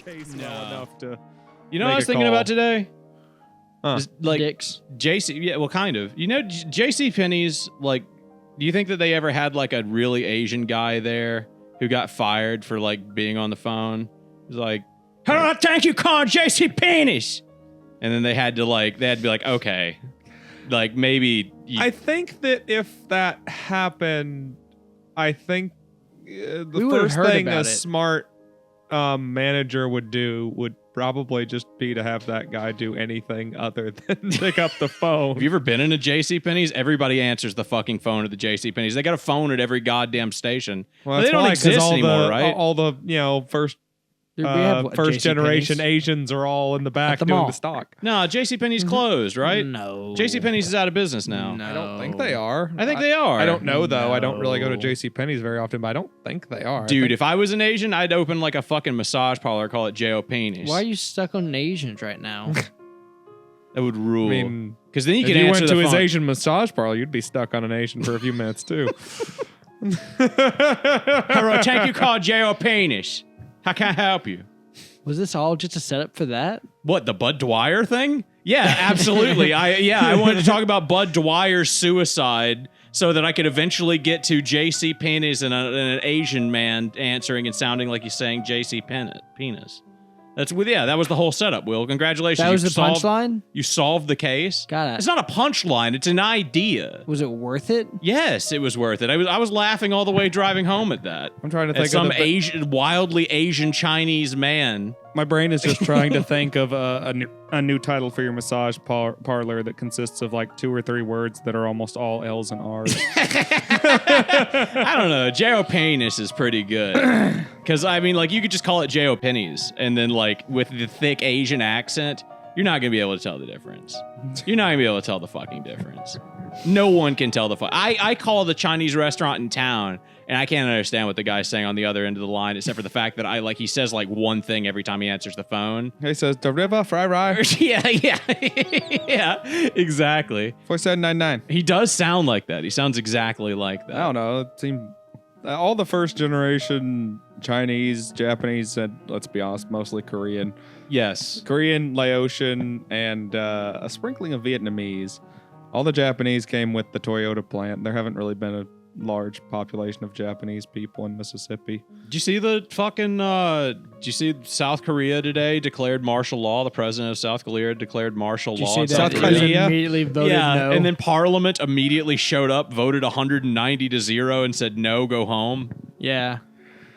case well enough to. You know what I was thinking about today? Like Dicks. Yeah, well, kind of. You know, JCPenney's, like, do you think that they ever had, like, a really Asian guy there who got fired for, like, being on the phone? He's like, oh, thank you, calling JCPenney's. And then they had to be like, okay, like, maybe. I think that if that happened, I think the first thing a smart manager would do would probably just be to have that guy do anything other than pick up the phone. Have you ever been in a JCPenney's? Everybody answers the fucking phone at the JCPenney's. They got a phone at every goddamn station. Well, they don't exist anymore, right? All the, first generation Asians are all in the back doing the stock. No, JCPenney's closed, right? No. JCPenney's is out of business now. No. I don't think they are. I think they are. I don't know, though. I don't really go to JCPenney's very often, but I don't think they are. Dude, if I was an Asian, I'd open like a fucking massage parlor, call it J.O.Penny's. Why are you stuck on Asians right now? That would rule. I mean, because then you if can you answer went the to his phone. Asian massage parlor, you'd be stuck on an Asian for a few minutes, too. Hello, thank you, call J.O.Penny's. How can I help you? Was this all just a setup for that? What, the Bud Dwyer thing? Yeah, absolutely. I wanted to talk about Bud Dwyer's suicide so that I could eventually get to J.C. Penis and an Asian man answering and sounding like he's saying J.C. Penis. That was the whole setup, Will. Congratulations. That was the punchline? You solved the case. Got it. It's not a punchline. It's an idea. Was it worth it? Yes, it was worth it. I was laughing all the way driving home at that. I'm trying to think of some wildly Asian Chinese man. My brain is just trying to think of a new title for your massage parlor that consists of like 2 or 3 words that are almost all L's and R's. I don't know. J.O.Penny's is pretty good. Because, I mean, like, you could just call it J.O.Penny's. And then, like, with the thick Asian accent, you're not going to be able to tell the difference. You're not going to be able to tell the fucking difference. No one can tell the I call the Chinese restaurant in town, and I can't understand what the guy's saying on the other end of the line, except for the fact that he says like one thing every time he answers the phone. He says, "The river fry rye." yeah, exactly. 4799. He does sound like that. He sounds exactly like that. I don't know. It seemed all the first generation Chinese, Japanese, and let's be honest, mostly Korean. Yes, Korean, Laotian, and a sprinkling of Vietnamese. All the Japanese came with the Toyota plant. There haven't really been a large population of Japanese people in Mississippi. Did you see the fucking, did you see South Korea today declared martial law? The president of South Korea declared martial law. Did you see that? South Korea immediately voted no. And then Parliament immediately showed up, voted 190-0 and said, no, go home. Yeah.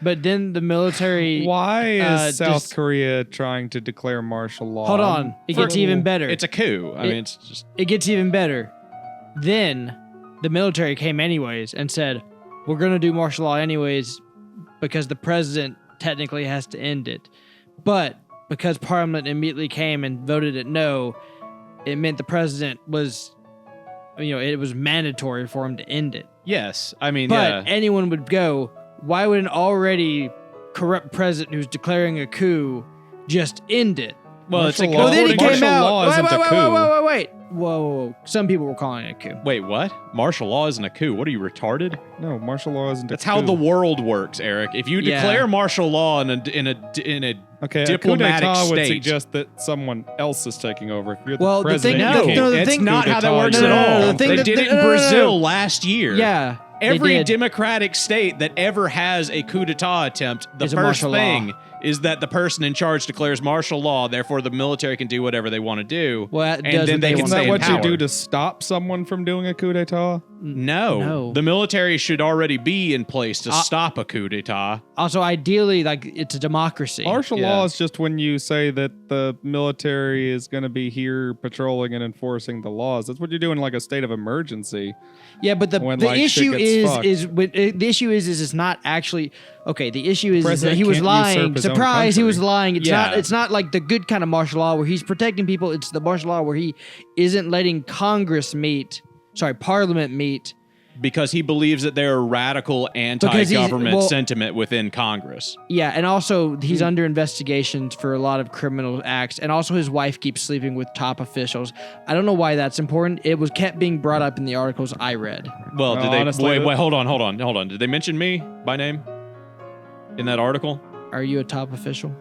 But then the military... Why is South Korea trying to declare martial law? Hold on. It gets even better. It's a coup. I mean, it's just... It gets even better. Then the military came anyways and said, we're going to do martial law anyways because the president technically has to end it. But because Parliament immediately came and voted it no, it meant the president was... it was mandatory for him to end it. Yes. I mean, but anyone would go... Why would an already corrupt president who's declaring a coup just end it? Well, it's a coup. Well, then he came out. Law isn't a coup. Wait. Whoa. Some people were calling it a coup. Wait, what? Martial law isn't a coup. What are you, retarded? No, martial law isn't a coup. That's how the world works, Eric. If you declare martial law in a diplomatic a coup d'etat state, would suggest that someone else is taking over. If you're the Well, the president, thing- it's not how that works at all. They did it in Brazil last year. Yeah. Every democratic state that ever has a coup d'etat attempt, the first thing is that the person in charge declares martial law, therefore the military can do whatever they want to do. Well, that and does then what they they can want. stay Is that in what power. you do to stop someone from doing a coup d'etat? No. The military should already be in place to stop a coup d'etat. Also, ideally, it's a democracy. Martial law is just when you say that the military is going to be here patrolling and enforcing the laws. That's what you do in like a state of emergency. Yeah, but the issue is it's not actually okay. The issue is that he was lying. Surprise, he was lying. It's not like the good kind of martial law where he's protecting people. It's the martial law where he isn't letting Parliament meet. Because he believes that there are radical anti-government sentiment within Congress. Yeah, and also he's under investigations for a lot of criminal acts, and also his wife keeps sleeping with top officials. I don't know why that's important. It was kept being brought up in the articles I read. Well, did they... Honestly, wait, hold on. Did they mention me by name in that article? Are you a top official?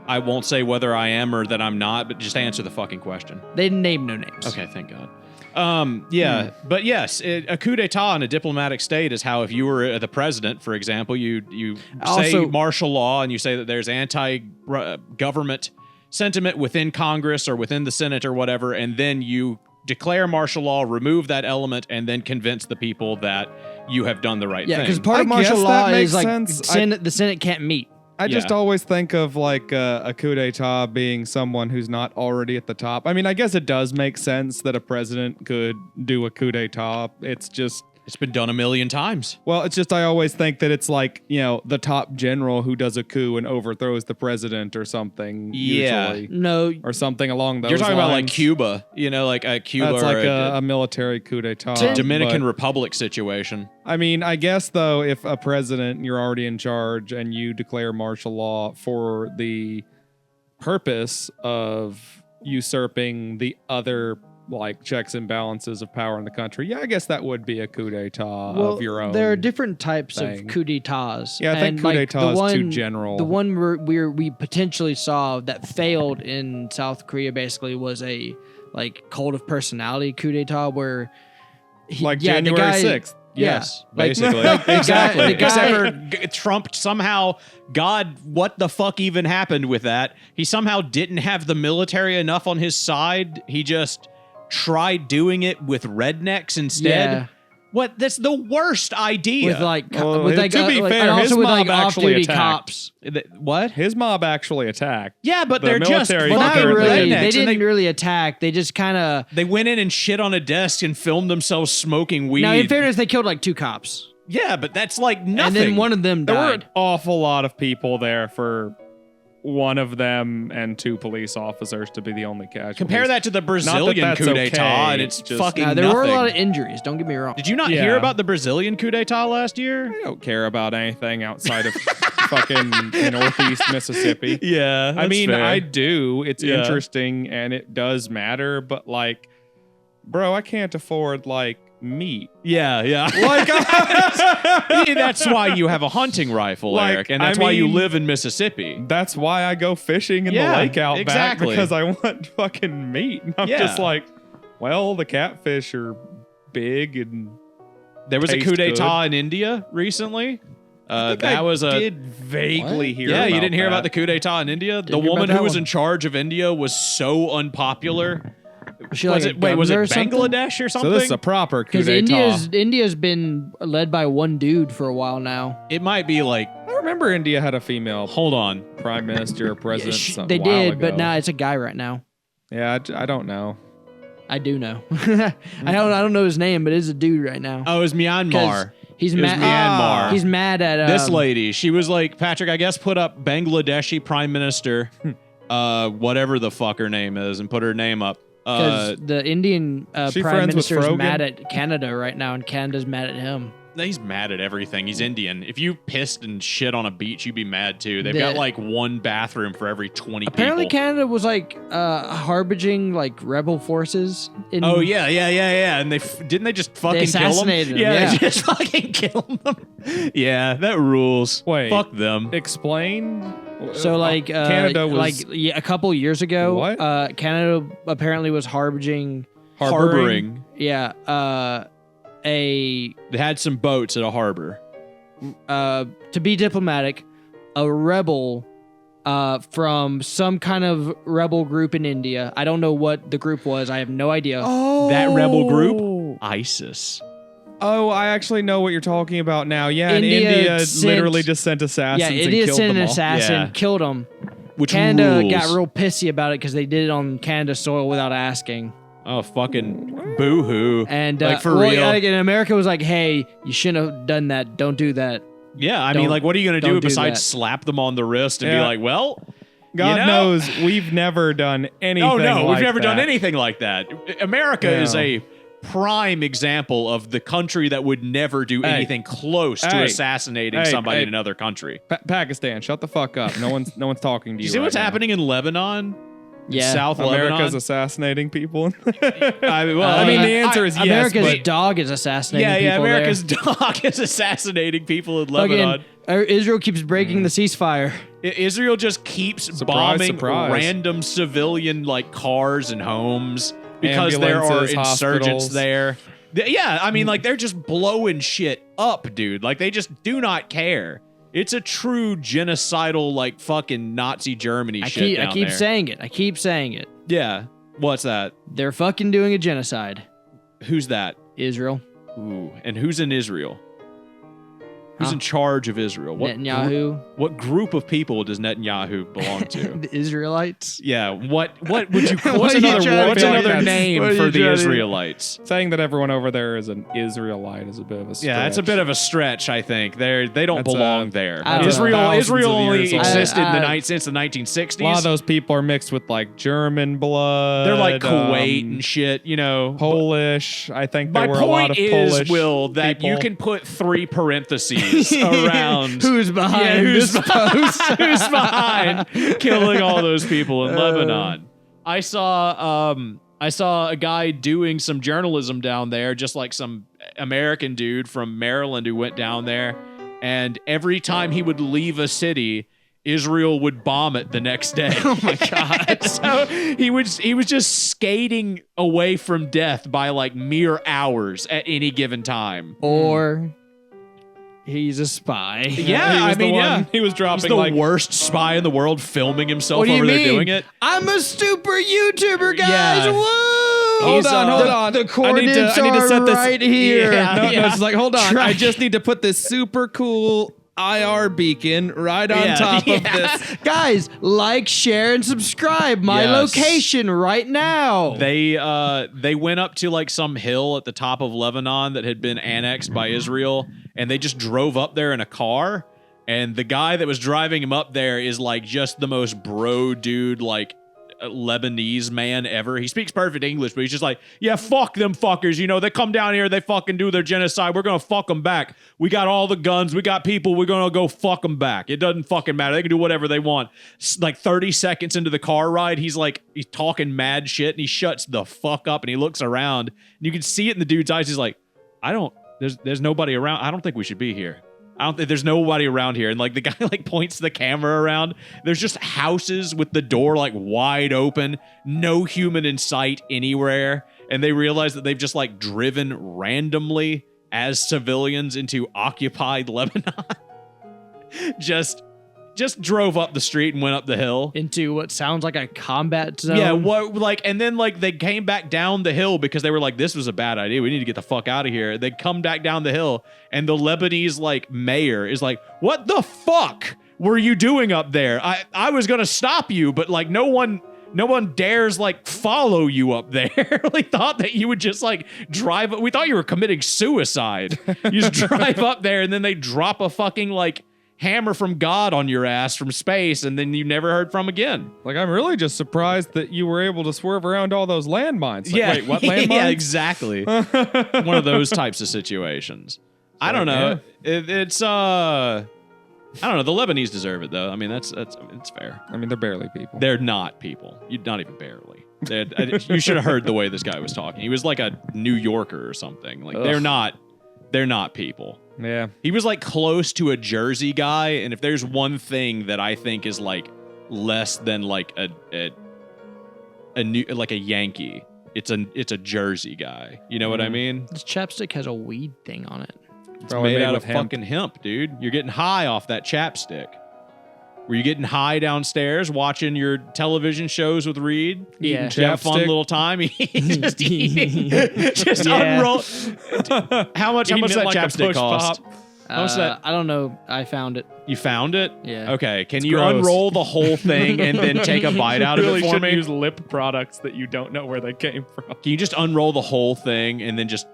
I won't say whether I am or that I'm not, but just answer the fucking question. They name no names. Okay, thank God. But yes, a coup d'etat in a diplomatic state is how if you were the president, for example, you say martial law and you say that there's anti-government sentiment within Congress or within the Senate or whatever, and then you declare martial law, remove that element, and then convince the people that you have done the right thing. Yeah, because part of martial law is like the Senate can't meet. I just always think of like a coup d'etat being someone who's not already at the top. I mean, I guess it does make sense that a president could do a coup d'etat. It's been done a million times. Well, it's just I always think that it's like, the top general who does a coup and overthrows the president or something. Yeah. Usually. No. Or something along those lines. You're talking about like Cuba, like a Cuba. That's like a military coup d'etat. Dominican Republic situation. I mean, I guess, though, if a president, you're already in charge and you declare martial law for the purpose of usurping the other checks and balances of power in the country. Yeah, I guess that would be a coup d'etat of your own. There are different types of coup d'etats. Yeah, I think coup d'etat is too general. The one we potentially saw that failed in South Korea basically was a cult of personality coup d'etat where January 6th. Yes, basically. Exactly. Except for Trump somehow, God, what the fuck even happened with that? He somehow didn't have the military enough on his side. He just tried doing it with rednecks instead. Yeah. What? That's the worst idea. To be fair, his mob actually attacked. Cops. What? His mob actually attacked. Yeah, but The they're just military Not Fucking really. rednecks. They didn't really attack. They just kind of. They went in and shit on a desk and filmed themselves smoking weed. Now, in fairness, they killed 2 cops. Yeah, but that's nothing. And then one of them There were died. an awful lot of people there for one of them and 2 police officers to be the only casualties. Compare that to the Brazilian coup d'etat, and it's just fucking there nothing. were a lot of injuries. Don't get me wrong. Did you not hear about the Brazilian coup d'etat last year? I don't care about anything outside of fucking Northeast Mississippi. Yeah, I mean, I do. It's interesting and it does matter, but bro, I can't afford meat. Yeah. That's why you have a hunting rifle, Eric, and that's why you live in Mississippi. That's why I go fishing in the lake out back, because I want fucking meat. And I'm just the catfish are big and there was a coup d'etat in India recently. Did vaguely hear. Yeah, about you didn't hear that. about the coup d'etat in India. The woman who was in charge of India was so unpopular. Was it Bangladesh or something? So this is a proper coup d'etat. Because India's been led by one dude for a while now. It might be I remember India had a female. Hold on. Prime minister or president. They did, but now it's a guy right now. Yeah, I don't know. I do know. I don't know his name, but it's a dude right now. Oh, it was Myanmar. He's mad. Myanmar. He's mad at this lady. She was Patrick, I guess, put up Bangladeshi prime minister, whatever the fuck her name is, and put her name up. Because the Indian prime minister is mad at Canada right now, and Canada's mad at him. He's mad at everything. He's Indian. If you pissed and shit on a beach, you'd be mad too. They've got one bathroom for every 20 apparently people. Canada was harboring rebel forces. Oh yeah. And didn't they just fucking kill them? Yeah, they just fucking kill them. Yeah, that rules. Wait, fuck them. Explain. So Canada was a couple years ago. What? Canada apparently was harboring. Yeah. They had some boats at a harbor. To be diplomatic, a rebel from some kind of rebel group in India. I don't know what the group was. I have no idea. Oh. That rebel group? ISIS. Oh, I actually know what you're talking about now. Yeah, India literally just sent assassins and killed them all. India sent an assassin, killed them. Which Canada rules. got real pissy about it because they did it on Canada soil without asking. Oh, fucking boo-hoo. And for real. And America was like, hey, you shouldn't have done that. Don't do that. Yeah, I mean, what are you going to do besides slap them on the wrist and be like, well... God knows we've never done anything like that. Oh, no, we've never done anything like that. America is a prime example of the country that would never do anything close to assassinating somebody in another country. Pakistan, shut the fuck up. No one's talking to you. You see what's happening in Lebanon? Yeah, South America's Lebanon? assassing people. I mean, the answer is yes. America's dog is assassinating people. Yeah, America's dog is assassinating people in Lebanon. Israel keeps breaking the ceasefire. Israel just keeps bombing random civilian like cars and homes because there are insurgents there. Yeah, I mean, like they're just blowing shit up, dude. Like they just do not care. It's a true genocidal, like fucking Nazi Germany shit down there. I keep saying it. Yeah. What's that? They're fucking doing a genocide. Who's that? Israel. Ooh. And who's in Israel? Who's in charge of Israel? Netanyahu. What group of people does Netanyahu belong to? The Israelites. Yeah. What would you? What's another name for the Israelites? Saying that everyone over there is an Israelite is a bit of a stretch. Yeah, it's a bit of a stretch. I think they don't belong there. Israel only existed since the 1960s. A lot of those people are mixed with like German blood. They're like Kuwait and shit. You know, Polish. I think there my were a lot of Polish. My point is, Will, that people. you can put 3 parentheses around who's behind who's behind killing all those people in Lebanon. I saw a guy doing some journalism down there, just like some American dude from Maryland who went down there, and every time he would leave a city, Israel would bomb it the next day. Oh my God. So he was just skating away from death by like mere hours at any given time. Or he's a spy. Yeah, I mean, he was dropping he's the worst spy in the world, filming himself over there doing it. I'm a super YouTuber, guys. Yeah. Woo! Hold on. The coordinates I need to set this right here. No, it's like, hold on. I just need to put this super cool IR beacon right on top of this. Guys, like, share, and subscribe. My location right now. They went up to like some hill at the top of Lebanon that had been annexed by Israel, and they just drove up there in a car. And the guy that was driving him up there is like just the most bro dude, like Lebanese man ever. He speaks perfect English, but he's just like, yeah, fuck them fuckers. You know, they come down here, they fucking do their genocide. We're going to fuck them back. We got all the guns. We got people. We're going to go fuck them back. It doesn't fucking matter. They can do whatever they want. Like 30 seconds into the car ride, he's talking mad shit, and he shuts the fuck up, and he looks around, and you can see it in the dude's eyes. He's like, there's nobody around. I don't think we should be here. There's nobody around here. And like the guy like points the camera around. There's just houses with the door like wide open, no human in sight anywhere. And they realize that they've just like driven randomly as civilians into occupied Lebanon. just drove up the street and went up the hill into what sounds like a combat zone. Yeah, and then like they came back down the hill because they were like, this was a bad idea. We need to get the fuck out of here. They come back down the hill, and the Lebanese like mayor is like, what the fuck were you doing up there? I was gonna stop you, but like no one dares like follow you up there. We thought that you would just like drive. We thought you were committing suicide. You just drive up there, and then they drop a fucking like hammer from God on your ass from space, and then you never heard from again. Like, I'm really just surprised that you were able to swerve around all those landmines. Like, wait, what landmines? Yeah, exactly. One of those types of situations. I don't know. Yeah. It's I don't know. The Lebanese deserve it though. I mean, it's fair. I mean, they're barely people. They're not people. Not even barely. You should have heard the way this guy was talking. He was like a New Yorker or something. Like they're not people. Yeah. He was like close to a Jersey guy, and if there's one thing that I think is like less than like a Yankee, it's a Jersey guy. You know what I mean? This chapstick has a weed thing on it. It's made out of fucking hemp, dude. You're getting high off that chapstick. Were you getting high downstairs watching your television shows with Reed? Yeah. Have a fun little time. Just eating. Just unroll. How much that like chapstick cost? How much that? I don't know. I found it. You found it? Yeah. Okay. Can you unroll the whole thing and then take a bite out of it for me? Use lip products that you don't know where they came from. Can you just unroll the whole thing and then just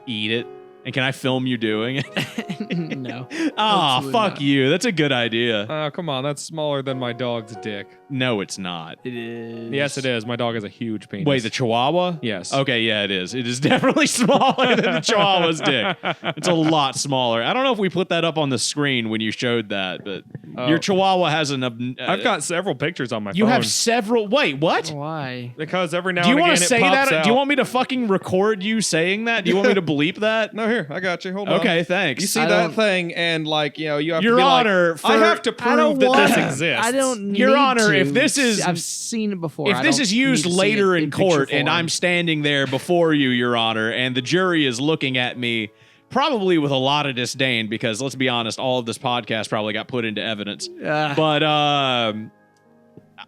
eat it? And can I film you doing it? No. Ah, fuck not. You. That's a good idea. Oh, come on. That's smaller than my dog's dick. No, it's not. It is. Yes, it is. My dog has a huge penis. Wait, the Chihuahua? Yes. Okay, yeah, it is. It is definitely smaller than the Chihuahua's dick. It's a lot smaller. I don't know if we put that up on the screen when you showed that, but Your Chihuahua has an. I've got several pictures on my phone. You have several. Wait, what? Why? Because every now Do you and want again to say it pops that? out. Do you want me to fucking record you saying that? Do you want me to bleep that? No, here, I got you. Hold on. Okay, thanks. You see that thing, and like, you know, you have Your to be Honor, like, I have to prove that this exists. I don't need Your Honor, to. if this is- I've seen it before. If this is used later in court and I'm I'm standing there before you, Your Honor, and the jury is looking at me probably with a lot of disdain because, let's be honest, all of this podcast probably got put into evidence. But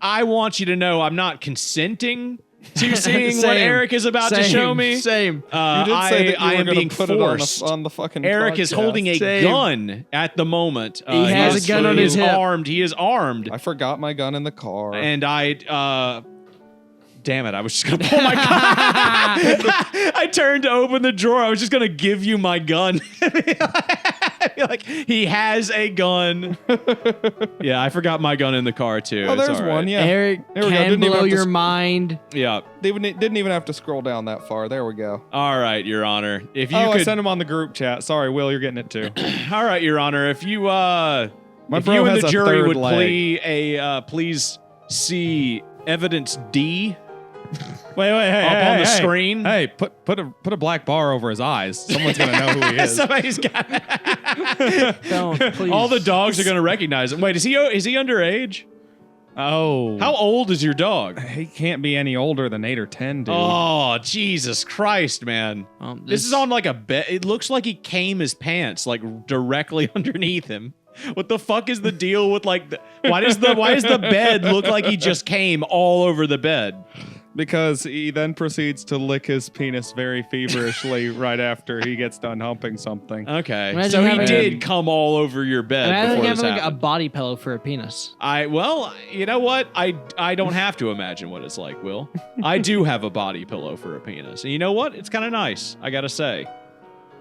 I want you to know I'm not consenting to seeing what Eric is about to show me. Same. You did say that you I were am gonna being put it forced. on the fucking Eric is podcast. holding a Same. gun at the moment. He has a gun on his hip. Armed. He is armed. I forgot my gun in the car. And damn it, I was just going to pull my gun. I turned to open the drawer. I was just going to give you my gun. Like, he has a gun. Yeah, I forgot my gun in the car, too. Oh, It's there's all right. one, yeah. Eric There we go. can Didn't even blow have to your sc- mind. Yeah. They didn't even have to scroll down that far. There we go. All right, Your Honor. If you I could... sent him on the group chat. Sorry, Will, you're getting it too. All right, Your Honor. If you, My if bro you and has the a jury third would leg. please see evidence D Wait, hey, up hey, on the hey. screen. Hey, put a black bar over his eyes. Someone's gonna know who he is. Somebody's got Don't, please. All the dogs are going to recognize him. Wait, is he underage? Oh, How old is your dog? he can't be any older than 8 or 10, dude. Oh, Jesus Christ, man. This is on like a bed. It looks like he came his pants like directly underneath him. What the fuck is the deal with like why does the bed look like he just came all over the bed? Because he then proceeds to lick his penis very feverishly right after he gets done humping something. Okay. Imagine So he having- did come all over your bed I before think this having like a happened. body pillow for a penis. Well, you know what? I don't have to imagine what it's like, Will. I do have a body pillow for a penis. And you know what? It's kind of nice, I got to say.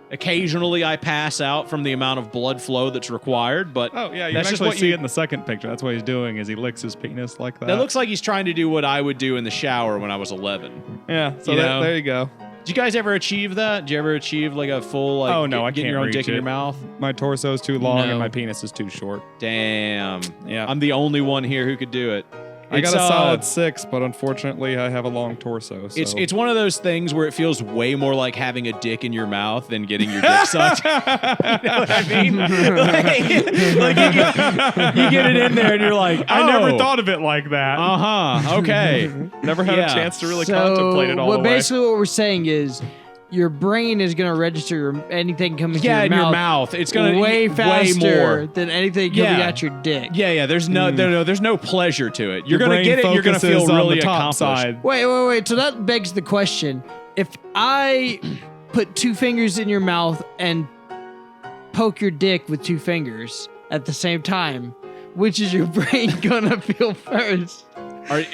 Occasionally I pass out from the amount of blood flow that's required, but Oh yeah, you that's can just actually what see you it in the second picture. That's what he's doing is he licks his penis like that. That looks like he's trying to do what I would do in the shower when I was 11. Yeah, so you know? there you go. Did you guys ever achieve that? Did you ever achieve like a full like Oh, no, I getting can't your own reach dick in it. your mouth? My torso's too long No. and my penis is too short. Damn. Yeah. I'm the only one here who could do it. I got It's, a solid 6, but unfortunately I have a long torso. So. It's one of those things where it feels way more like having a dick in your mouth than getting your dick sucked. You know what I mean? like you get it in there and you're like, I never oh, thought of it like that. Okay. Never had Yeah. a chance to really contemplate it all the way. Basically what we're saying is your brain is going to register anything coming Yeah, through in your your mouth mouth. It's gonna way faster more. than anything coming Yeah. out your dick. Yeah. There's there's no pleasure to it. You're Your gonna brain get it. You're gonna feel focuses on really the top accomplished. side. Wait. So that begs the question. If I put 2 fingers in your mouth and poke your dick with 2 fingers at the same time, which is your brain gonna feel first?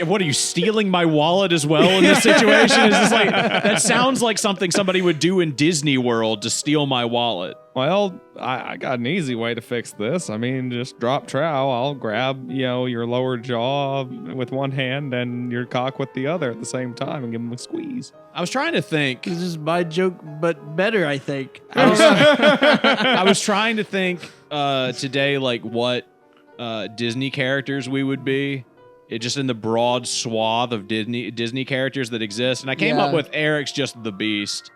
What are you stealing my wallet as well in this situation? Is this like that sounds like something somebody would do in Disney World to steal my wallet? Well, I got an easy way to fix this. I mean, just drop trow. I'll grab, your lower jaw with one hand and your cock with the other at the same time and give him a squeeze. I was trying to think. This is my joke, but better, I think. I was trying to think today, like what Disney characters we would be. Just in the broad swath of Disney characters that exist, and I came up with Eric's just the Beast,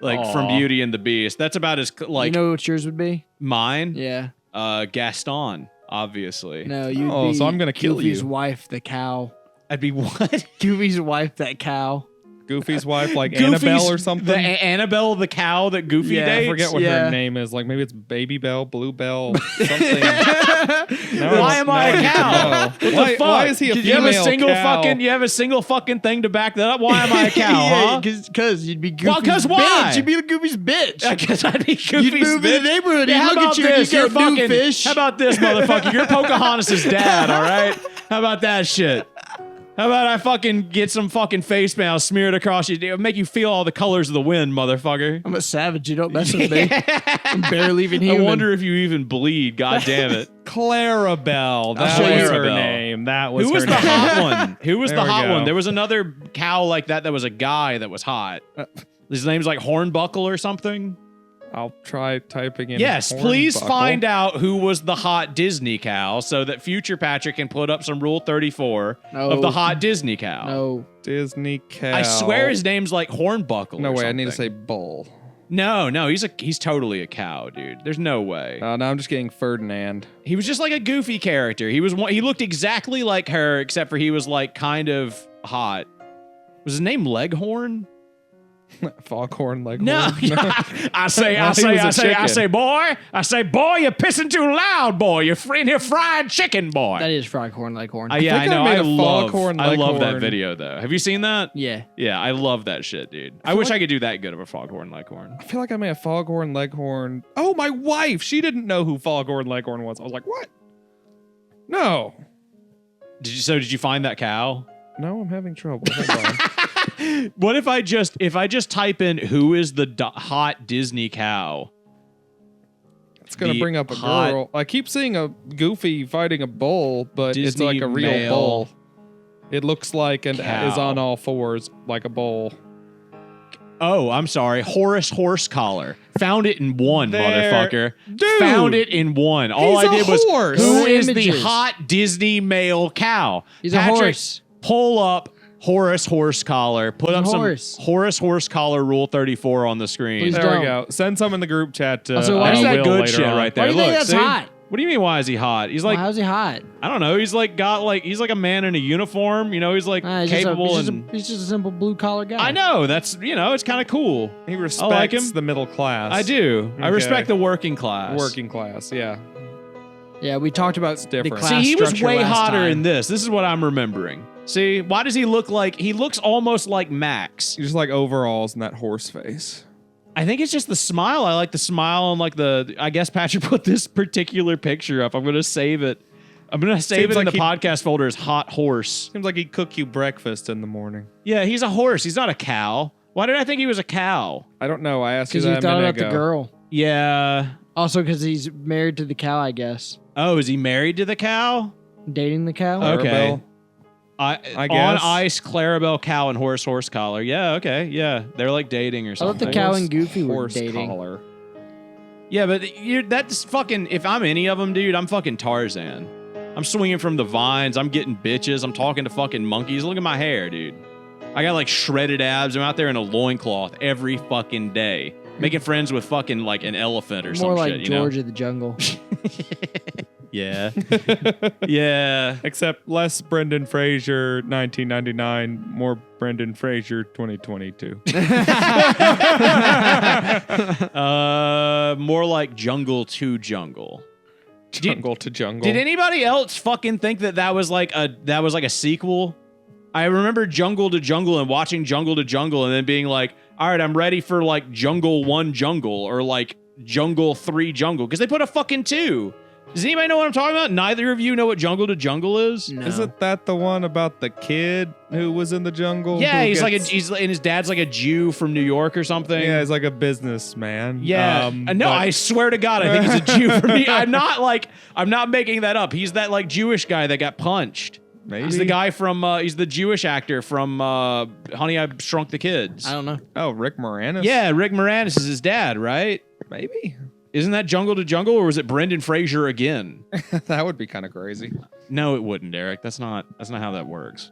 like from Beauty and the Beast. That's about as like You know what yours would be? mine. Yeah. Gaston, obviously. No, you'd Oh, be so I'm gonna kill Goofy's you. wife, the cow. I'd be what? Goofy's wife, that cow. Goofy's wife, like Goofy's- Annabelle or something. The Annabelle, the cow that Goofy Yeah, dates. I forget what Yeah. her name is. Like maybe it's Baby Bell, Blue Bell, something. Why am I a cow? What the Why fuck? is he a you female have a single cow? You have a single fucking thing to back that up. Why am I a cow? huh? Because you'd be Goofy's Well, 'cause why? bitch. You'd be Goofy's bitch. I guess I'd be Goofy's You'd move bitch. in the neighborhood. Yeah, You how look about at you this? and you You're get new fucking fish. How about this, motherfucker? You're Pocahontas' dad, all right? How about that shit? How about I fucking get some fucking face mask smeared across you? It'll make you feel all the colors of the wind, motherfucker. I'm a savage. You don't mess with me. I'm barely even human. I wonder if you even bleed. God damn it. Clarabelle. That show was you. her Clarabelle. name. That was Who was her the name. hot one? Who was There the we hot go. one? There was another cow like that was a guy that was hot. His name's like Hornbuckle or something. I'll try typing in. Yes, please find out who was the hot Disney cow so that future Patrick can put up some Rule 34 of the hot Disney cow. No. Disney cow. I swear his name's like Hornbuckle. No or way, something. I need to say bull. No, he's totally a cow, dude. There's no way. Now I'm just getting Ferdinand. He was just like a goofy character. He looked exactly like her, except for he was like kind of hot. Was his name Leghorn? Foghorn Leghorn. No, I say, boy, you're pissing too loud, boy. You're in here fried chicken, boy. That is Foghorn Leghorn. Yeah, I know. I love that video though. Have you seen that? Yeah. Yeah, I love that shit, dude. I wish I could do that good of a Foghorn Leghorn. I feel like I made a Foghorn Leghorn. Oh, my wife. She didn't know who Foghorn Leghorn was. I was like, what? No. Did you find that cow? No, I'm having trouble. Hold on. What if I just type in who is the hot Disney cow? It's gonna bring up a girl. I keep seeing a Goofy fighting a bull, but Disney it's like a real male bull. It looks like and cow. is on all fours like a bull. Oh, I'm sorry. Horace Horse Collar. Found it in one, motherfucker. Dude, found it in one. All he's I did a was horse. who is the Images. hot Disney male cow? He's a horse. Pull up Horace Horse Collar. Put up horse. some Horace Horse Collar Rule 34 on the screen. Please There we don't. go. Send some in the group chat. Also, why That's is that Will good later shit on. right there. Why do you think Look, that's see? hot? What do you mean? Why is he hot? He's like, How's he hot? I don't know. He's like he's like a man in a uniform. You know, he's like He's capable just and. he's just a simple blue collar guy. I know. That's it's kind of cool. He like respects him. the middle class. I do. I Okay. respect the working class. Working class, yeah. Yeah, we talked about the different. class See, he was structure way last hotter time. in this. This is what I'm remembering. See, why does he look like he looks almost like Max? You just like overalls and that horse face. I think it's just the smile. I like the smile and like I guess Patrick put this particular picture up. I'm gonna save it. I'm gonna save it in the podcast folder as hot horse. Seems like he'd cook you breakfast in the morning. Yeah, he's a horse. He's not a cow. Why did I think he was a cow? I don't know. I asked you Because that you a thought minute about ago. the girl. Yeah. Also, because he's married to the cow, I guess. Oh, is he married to the cow? Dating the cow. Okay. Clarabelle. I guess. On ice, Clarabelle cow and horse collar. Yeah, okay, yeah, they're like dating or I thought something. the cow and Goofy were Horse dating. collar. Yeah, but that's fucking. If I'm any of them, dude, I'm fucking Tarzan. I'm swinging from the vines. I'm getting bitches. I'm talking to fucking monkeys. Look at my hair, dude. I got like shredded abs. I'm out there in a loincloth every fucking day, making friends with fucking like an elephant or some More like shit. George of the Jungle. Yeah. Yeah. Except less Brendan Fraser 1999, more Brendan Fraser 2022. More like Jungle to Jungle. Jungle to Jungle. Did anybody else fucking think that was like a sequel? I remember Jungle to Jungle and watching Jungle to Jungle and then being like, all right, I'm ready for like Jungle 1 Jungle or like Jungle 3 Jungle because they put a fucking 2. Does anybody know what I'm talking about? Neither of you know what Jungle to Jungle is? No. Isn't that the one about the kid who was in the jungle? Yeah, who he's gets- and his dad's like a Jew from New York or something. Yeah, he's like a businessman. Yeah. No, I swear to God, I think he's a Jew from me. I'm not making that up. He's that like Jewish guy that got punched. Maybe. He's the guy from he's the Jewish actor from Honey, I Shrunk the Kids. I don't know. Oh, Rick Moranis? Yeah, Rick Moranis is his dad, right? Maybe. Isn't that Jungle to Jungle, or was it Brendan Fraser again? That would be kind of crazy. No, it wouldn't, Eric. That's not how that works.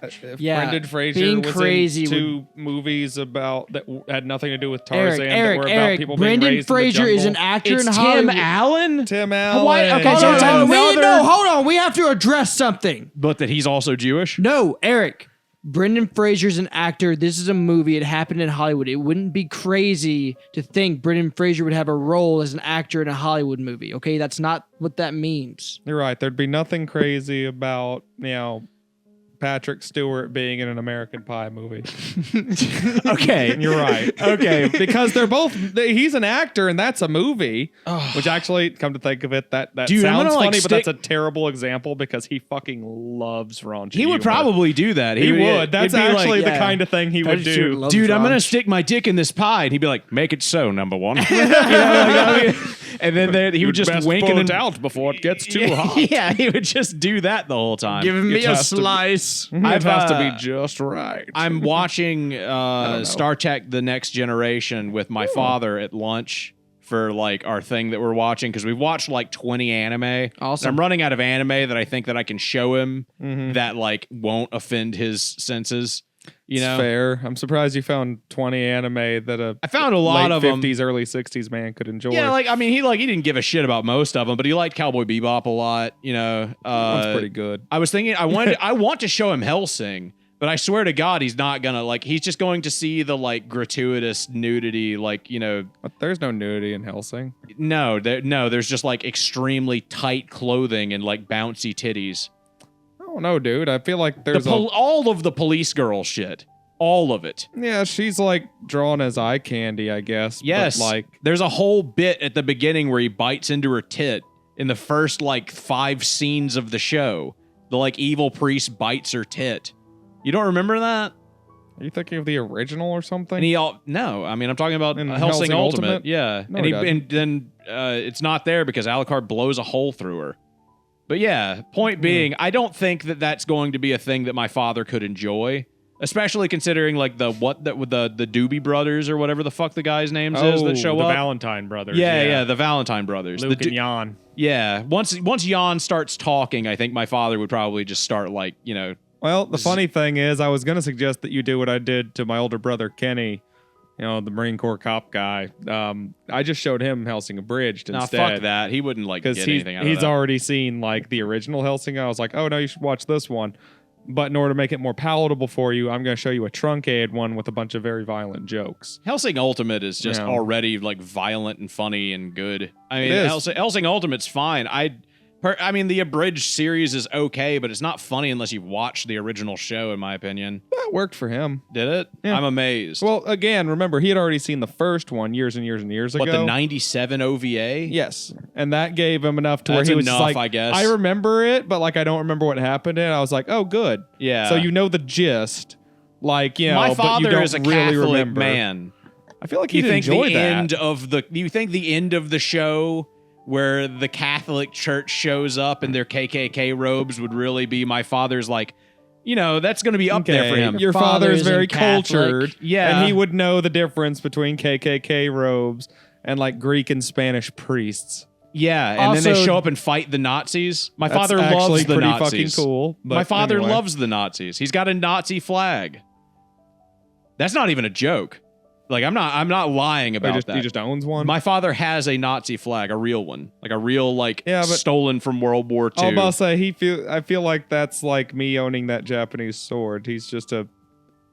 If Yeah, Brendan Fraser being was crazy in two movies about that had nothing to do with Tarzan that were about Eric. people being Brendan raised in the Fraser is an jungle. actor It's in Tim Hollywood. Allen, Tim Allen. Why- okay, Hold so on, it's hold on. another- Hold on. We have to address something. but that he's also Jewish. No, Eric. Brendan Fraser's an actor. This is a movie. It happened in Hollywood. It wouldn't be crazy to think Brendan Fraser would have a role as an actor in a Hollywood movie. Okay, that's not what that means. You're right. There'd be nothing crazy about, Patrick Stewart being in an American Pie movie. Okay, You're right. okay. Because he's an actor and that's a movie. Which actually, come to think of it, that Dude, I'm sounds gonna, like, funny, but that's a terrible example because he fucking loves raunchy He would humor. probably do that. He would. That's it'd be like, actually the yeah. kind of thing he would Patrick Stewart do. loves dude, I'm gonna Ranch. stick my dick in this pie, and he'd be like, "Make it so, number one." And then he would just wink pull and it out before it gets too hot. Yeah, he would just do that the whole time. Give me It a has to be- slice. It has to be just right. I'm watching know. Star Trek: The Next Generation with my father at lunch for like our thing that we're watching because we've watched like 20 anime. Awesome. And I'm running out of anime that I think that I can show him that like won't offend his senses. You know, It's fair. I'm surprised you found 20 anime that I found a lot late of them. 50s, early 60s man could enjoy. Yeah, like I mean, he didn't give a shit about most of them, but he liked Cowboy Bebop a lot. You know, That's pretty good. I was thinking I want to show him Hellsing, but I swear to God, he's not gonna like. He's just going to see the like gratuitous nudity, like you know. But there's no nudity in Hellsing. No, there's just like extremely tight clothing and like bouncy titties. I don't know, dude. I feel like there's All of the police girl shit, all of it. yeah, she's like drawn as eye candy, I guess. Yes, but like there's a whole bit at the beginning where he bites into her tit in the first like 5 scenes of the show. The like evil priest bites her tit. You don't remember that? Are you thinking of the original or something? And no, I mean I'm talking about In Hellsing Hellsing Ultimate. Ultimate? Yeah, No, and he doesn't. and then it's not there because Alucard blows a hole through her. But yeah, point being, I don't think that that's going to be a thing that my father could enjoy, especially considering like the Doobie Brothers or whatever the fuck the guys' names is that show the up. Valentine brothers. Yeah, the Valentine Brothers. Luke The and Jan. Yeah, once Jan starts talking, I think my father would probably just start like, you know. Well, the funny thing is, I was going to suggest that you do what I did to my older brother, Kenny, you know, the Marine Corps cop guy. I just showed him Hellsing Abridged Nah, instead. fuck that. He wouldn't like Because get anything out of he's that. already seen like the original Hellsing. I was like, oh no, you should watch this one. But in order to make it more palatable for you, I'm going to show you a truncated one with a bunch of very violent jokes. Hellsing Ultimate is just Yeah. already like violent and funny and good. I mean, It is. Hellsing Ultimate's fine. I mean, the abridged series is okay, but it's not funny unless you've watched the original show, in my opinion. That worked for him. Did it? Yeah. I'm amazed. Well, again, remember, he had already seen the first one years and years and years what, ago. the 97 OVA? Yes. And that gave him enough to That's where he was just enough, like, I guess. I remember it, but like I don't remember what happened. And I was like, oh, good. Yeah. So you know the gist. Like, you know, my but you father don't is a really Catholic remember. man. I feel like You he'd think enjoy the that. end of you think the end of the show where the Catholic Church shows up in their KKK robes would really be my father's like, you know, that's going to be up there for him. Your Father father is isn't very Catholic. cultured. Yeah. And he would know the difference between KKK robes and like Greek and Spanish priests. Yeah, and then they Also- show up and fight the Nazis. My That's father actually loves the pretty Nazis. fucking cool. But My father anyway. loves the Nazis. He's got a Nazi flag. That's not even a joke. Like I'm not lying about that. He just owns one. My father has a Nazi flag, a real one, like a real like Yeah, but- stolen from World War II. I'm about to say I feel like that's like me owning that Japanese sword. He's just a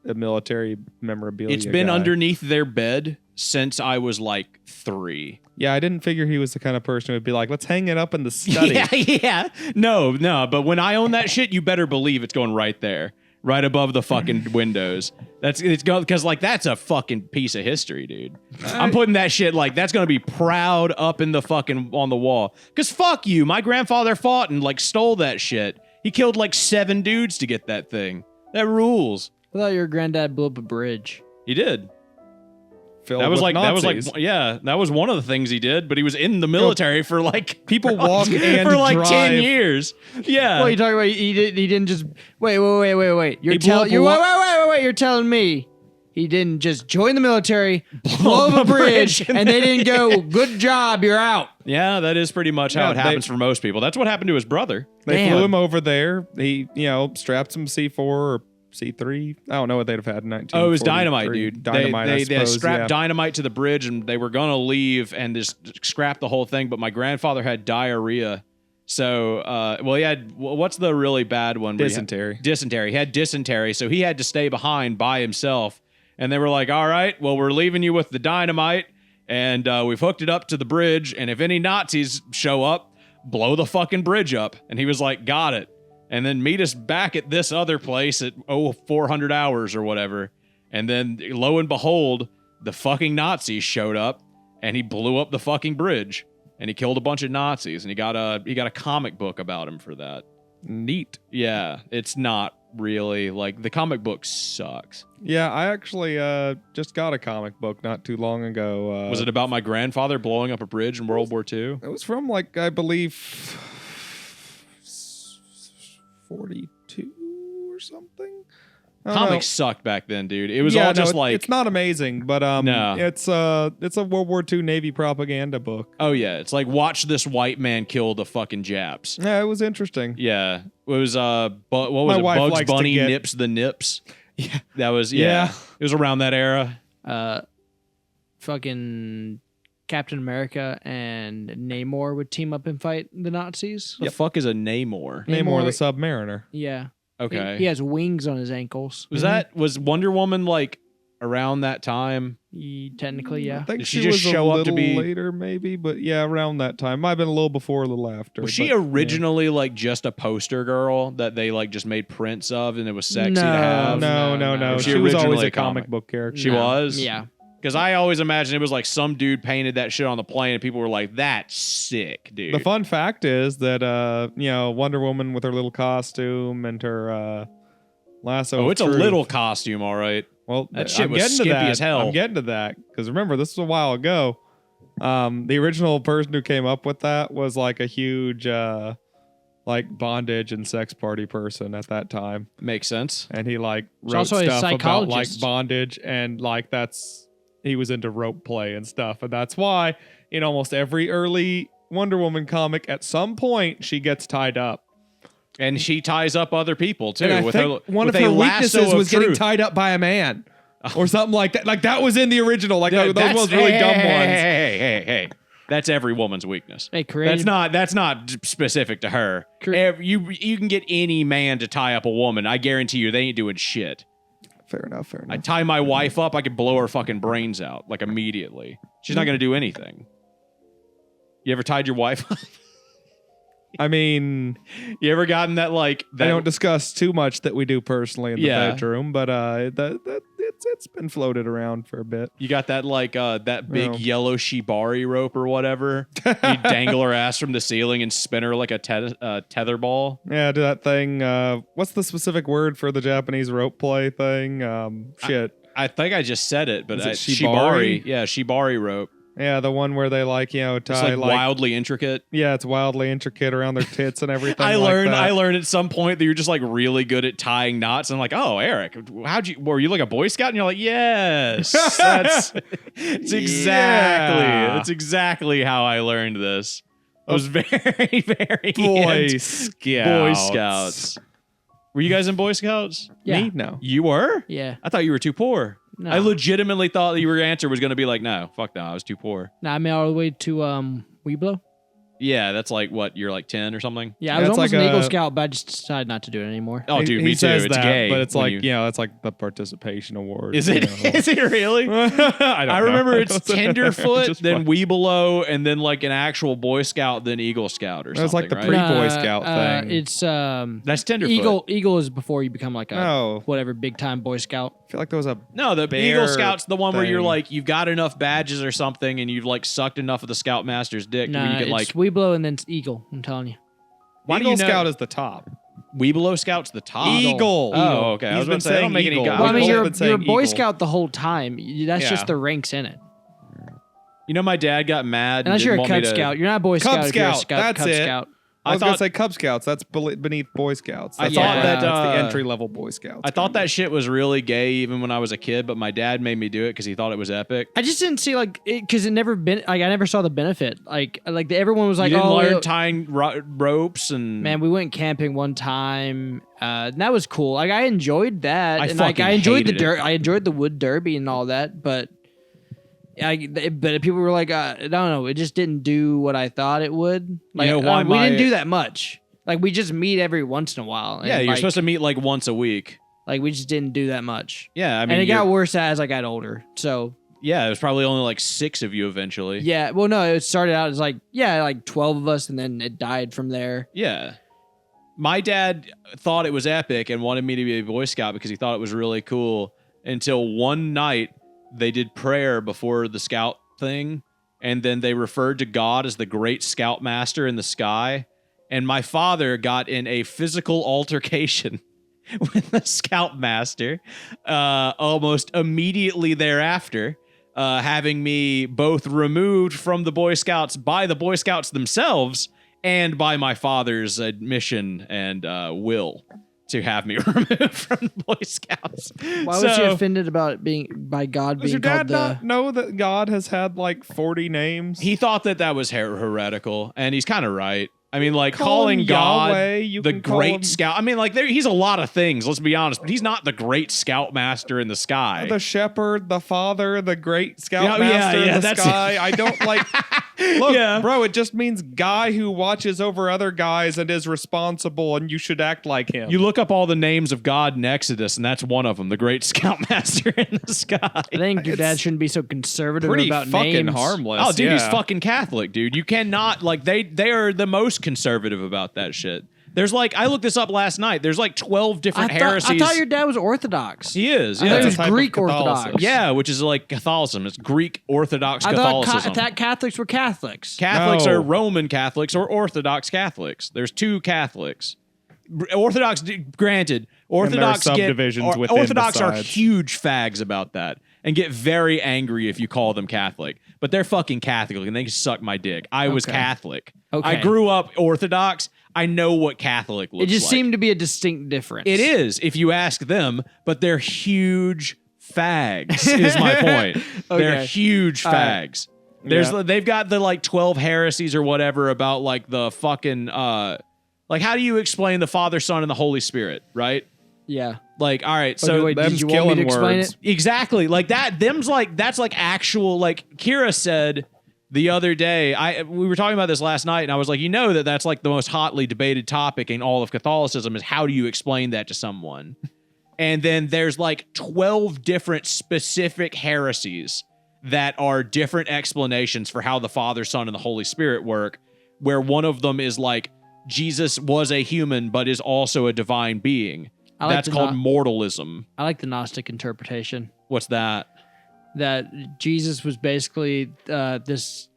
military memorabilia. It's been guy. underneath their bed since I was like 3. Yeah, I didn't figure he was the kind of person who would be like, let's hang it up in the study. Yeah. No. But when I own that shit, you better believe it's going right there, right above the fucking windows. It's going because like that's a fucking piece of history, dude. I'm putting that shit like that's gonna be proud up in the fucking on the wall. Cause fuck you, my grandfather fought and like stole that shit. He killed like 7 dudes to get that thing. That rules. I thought your granddad blew up a bridge. He did. Filled That was with like Nazis. that was one of the things he did, but he was in the military for like people walk and for like drive. 10 years. Yeah. What are you talking about? He didn't just wait. You're He blew up telling you a wait. You're telling me he didn't just join the military, blow up a bridge, and they didn't go, good job, you're out. Yeah, that is pretty much how Yeah, it happens for most people. That's what happened to his brother. They Damn. flew him over there. He, strapped some C4 or C3. I don't know what they'd have had in 1943. Oh, it was dynamite, dude. Dynamite, I They suppose, strapped yeah. dynamite to the bridge, and they were gonna leave and just scrap the whole thing. But my grandfather had diarrhea, so he had what's the really bad one? where you had- Dysentery. Dysentery. He had dysentery, so he had to stay behind by himself. And they were like, "All right, well, we're leaving you with the dynamite, and we've hooked it up to the bridge. And if any Nazis show up, blow the fucking bridge up." And he was like, "Got it." And then meet us back at this other place at 400 hours or whatever. And then lo and behold, the fucking Nazis showed up and he blew up the fucking bridge and he killed a bunch of Nazis and he got a comic book about him for that. Neat. Yeah, it's not really. Like, the comic book sucks. Yeah, I actually just got a comic book not too long ago. Was it about my grandfather blowing up a bridge in World War II? It was from, like, I believe 42 or something. Comics sucked back then, dude. It was all just like... It's not amazing, but no. It's a World War II Navy propaganda book. Oh, yeah. It's like, watch this white man kill the fucking Japs. Yeah, it was interesting. Yeah. It was, what was it? Bugs Bunny Nips the Nips. Yeah. That was, yeah. It was around that era. Fucking Captain America and Namor would team up and fight the Nazis. The fuck is a Namor? Namor the Submariner. Yeah. Okay. He has wings on his ankles. Was Wonder Woman like around that time? Technically, yeah. I think Did she she just was show a up to little be later, maybe, but yeah, around that time. Might have been a little before, a little after. Was she originally like just a poster girl that they like just made prints of and it was sexy to have? No. She was always a comic book character. She was? Yeah. Because I always imagined it was like some dude painted that shit on the plane and people were like, that's sick, dude. The fun fact is that, Wonder Woman with her little costume and her lasso. Oh, it's a little costume, all right. Well, that shit was skimpy as hell. I'm getting to that because remember, this was a while ago. The original person who came up with that was like a huge, like bondage and sex party person at that time. Makes sense. And he like wrote stuff about like bondage and like he was into rope play and stuff. And that's why in almost every early Wonder Woman comic, at some point, she gets tied up. And she ties up other people, too. And I think one of her weaknesses was getting tied up by a man. Or something like that. Like, that was in the original. Like, those ones really dumb ones. Hey. That's every woman's weakness. Hey, creative. That's not specific to her. You can get any man to tie up a woman. I guarantee you, they ain't doing shit. Fair enough. I tie my wife up, I could blow her fucking brains out, like, immediately. She's not going to do anything. You ever tied your wife up? I mean, you ever gotten that like? I don't discuss too much that we do personally in the bedroom, but it's been floated around for a bit. You got that like that big yellow shibari rope or whatever. You dangle her ass from the ceiling and spin her like a tether ball. Yeah, do that thing. What's the specific word for the Japanese rope play thing? I think I just said it, but shibari? Yeah, shibari rope. Yeah, the one where they tie it's like wildly intricate. Yeah, it's wildly intricate around their tits and everything. I learned at some point that you're just like really good at tying knots. And I'm like, oh, Eric, were you like a Boy Scout? And you're like, yes, it's exactly how I learned this. I was very, very Boy Scouts. Were you guys in Boy Scouts? Yeah. Me? No. You were? Yeah. I thought you were too poor. No. I legitimately thought that your answer was going to be like, no, fuck no, I was too poor. I made all the way to 𝑉𝒏𝒂𝒄𝒆. Yeah, that's like what, you're like 10 or something? Yeah, I was almost an Eagle Scout, but I just decided not to do it anymore. Oh, dude, me too. It's gay. But it's like, that's like the participation award. Is it? Is it really? I remember it's Tenderfoot, then 𝑉𝒏𝒂𝒄𝒆, and then like an actual Boy Scout, then Eagle Scout or something. That's like the pre-Boy Scout thing. It's that's Tenderfoot. Eagle is before you become like a whatever big time Boy Scout. I feel like there was a the Eagle Scout's the one where you're like you've got enough badges or something, and you've like sucked enough of the Scoutmaster's dick where you get like 𝑉𝒏𝒂𝒄𝒆 and then it's Eagle. I'm telling you. Eagle Scout is the top. 𝑉𝒏𝒂𝒄 Scout's the top. Eagle. Oh, okay. I was going to say, I don't make any Well, I mean, you're a Boy Scout the whole time. That's just the ranks in it. You know, my dad got mad. Unless you're a Cub Scout. You're not a Boy Scout. Cub Scout. That's Cub it. Scout. I was going to say Cub Scouts. That's beneath Boy Scouts. I thought that's the entry-level Boy Scouts. I thought that shit was really gay even when I was a kid, but my dad made me do it because he thought it was epic. I just didn't see because it never been I never saw the benefit. Everyone was like, you didn't learn tying ropes and man, we went camping one time. And that was cool. Like I enjoyed that. I enjoyed I enjoyed the wood derby and all that, but people were like, I don't know, it just didn't do what I thought it would. Like, you know why we didn't do that much. Like we just meet every once in a while. Yeah, you're supposed to meet like once a week. Like we just didn't do that much. Yeah, I mean, and it got worse as I got older. So yeah, it was probably only like 6 of you eventually. Yeah, well, no, it started out as like 12 of us, and then it died from there. Yeah. My dad thought it was epic and wanted me to be a Boy Scout because he thought it was really cool until one night they did prayer before the Scout thing, and then they referred to God as the great Scoutmaster in the sky, and my father got in a physical altercation with the scoutmaster almost immediately thereafter, having me both removed from the Boy Scouts by the Boy Scouts themselves and by my father's admission and will to have me removed from the Boy Scouts. Why was he offended about it being by God being Does your called dad not know that God has had like 40 names? He thought that was heretical, and he's kind of right. I mean, like, Call calling him God Yahweh, you the can call great him- scout. I mean, like, he's a lot of things, let's be honest, but he's not the great scoutmaster in the sky. The shepherd, the father, the great Yeah, scoutmaster yeah, in the that's sky. I don't like... Look, Yeah. bro, it just means guy who watches over other guys and is responsible, and you should act like him. You look up all the names of God in Exodus, and that's one of them, the great scoutmaster in the sky. I think your dad shouldn't be so conservative pretty about fucking names. harmless. Oh, dude, he's yeah. fucking Catholic, dude. You cannot, like, they are the most conservative about that shit. There's like, I looked this up last night. There's like 12 different heresies. I thought your dad was Orthodox. He is, I yeah. thought he It's a was type of Greek Catholicism. Orthodox. Yeah, which is like Catholicism. It's Greek Orthodox I thought Catholicism. that Catholics were Catholics. Catholics No. are Roman Catholics or Orthodox Catholics. There's two Catholics. Orthodox, granted, Orthodox there are subdivisions within Orthodox are besides. huge fags about that and get very angry if you call them Catholic. But they're fucking Catholic and they can suck my dick. I was Okay. Catholic. Okay. I grew up Orthodox. I know what Catholic looks It just like. seemed to be a distinct difference. It is if you ask them, but they're huge fags. Is my point. They're Okay. huge All right. fags. There's Yeah. they've got the like 12 heresies or whatever about like the fucking like how do you explain the Father, Son, and the Holy Spirit, right? Yeah. Like, all right, So so wait, did them's you want me to killing explain words. it? exactly like that. Them's like that's like actual like Kira said the other day. We were talking about this last night, and I was like, you know that's like the most hotly debated topic in all of Catholicism is how do you explain that to someone? And then there's like 12 different specific heresies that are different explanations for how the Father, Son, and the Holy Spirit work, where one of them is like Jesus was a human but is also a divine being. I like That's the called no- mortalism. I like the Gnostic interpretation What's that? that Jesus was basically this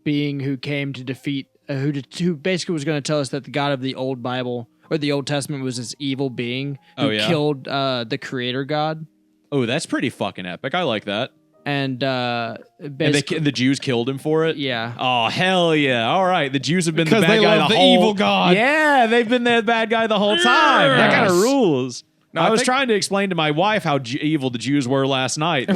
being who came to defeat, who basically was going to tell us that the God of the Old Bible or the Old Testament was this evil being who Oh, yeah? killed the Creator God. Oh, that's pretty fucking epic. I like that. And And basically, the Jews killed him for it? yeah. Oh, hell yeah. All right. The Jews have been the Because bad they guy love the the whole... evil God. Yeah, they've been the bad guy the whole time. That kind of Yes. rules. No, I I was think- trying to explain to my wife how evil the Jews were last night.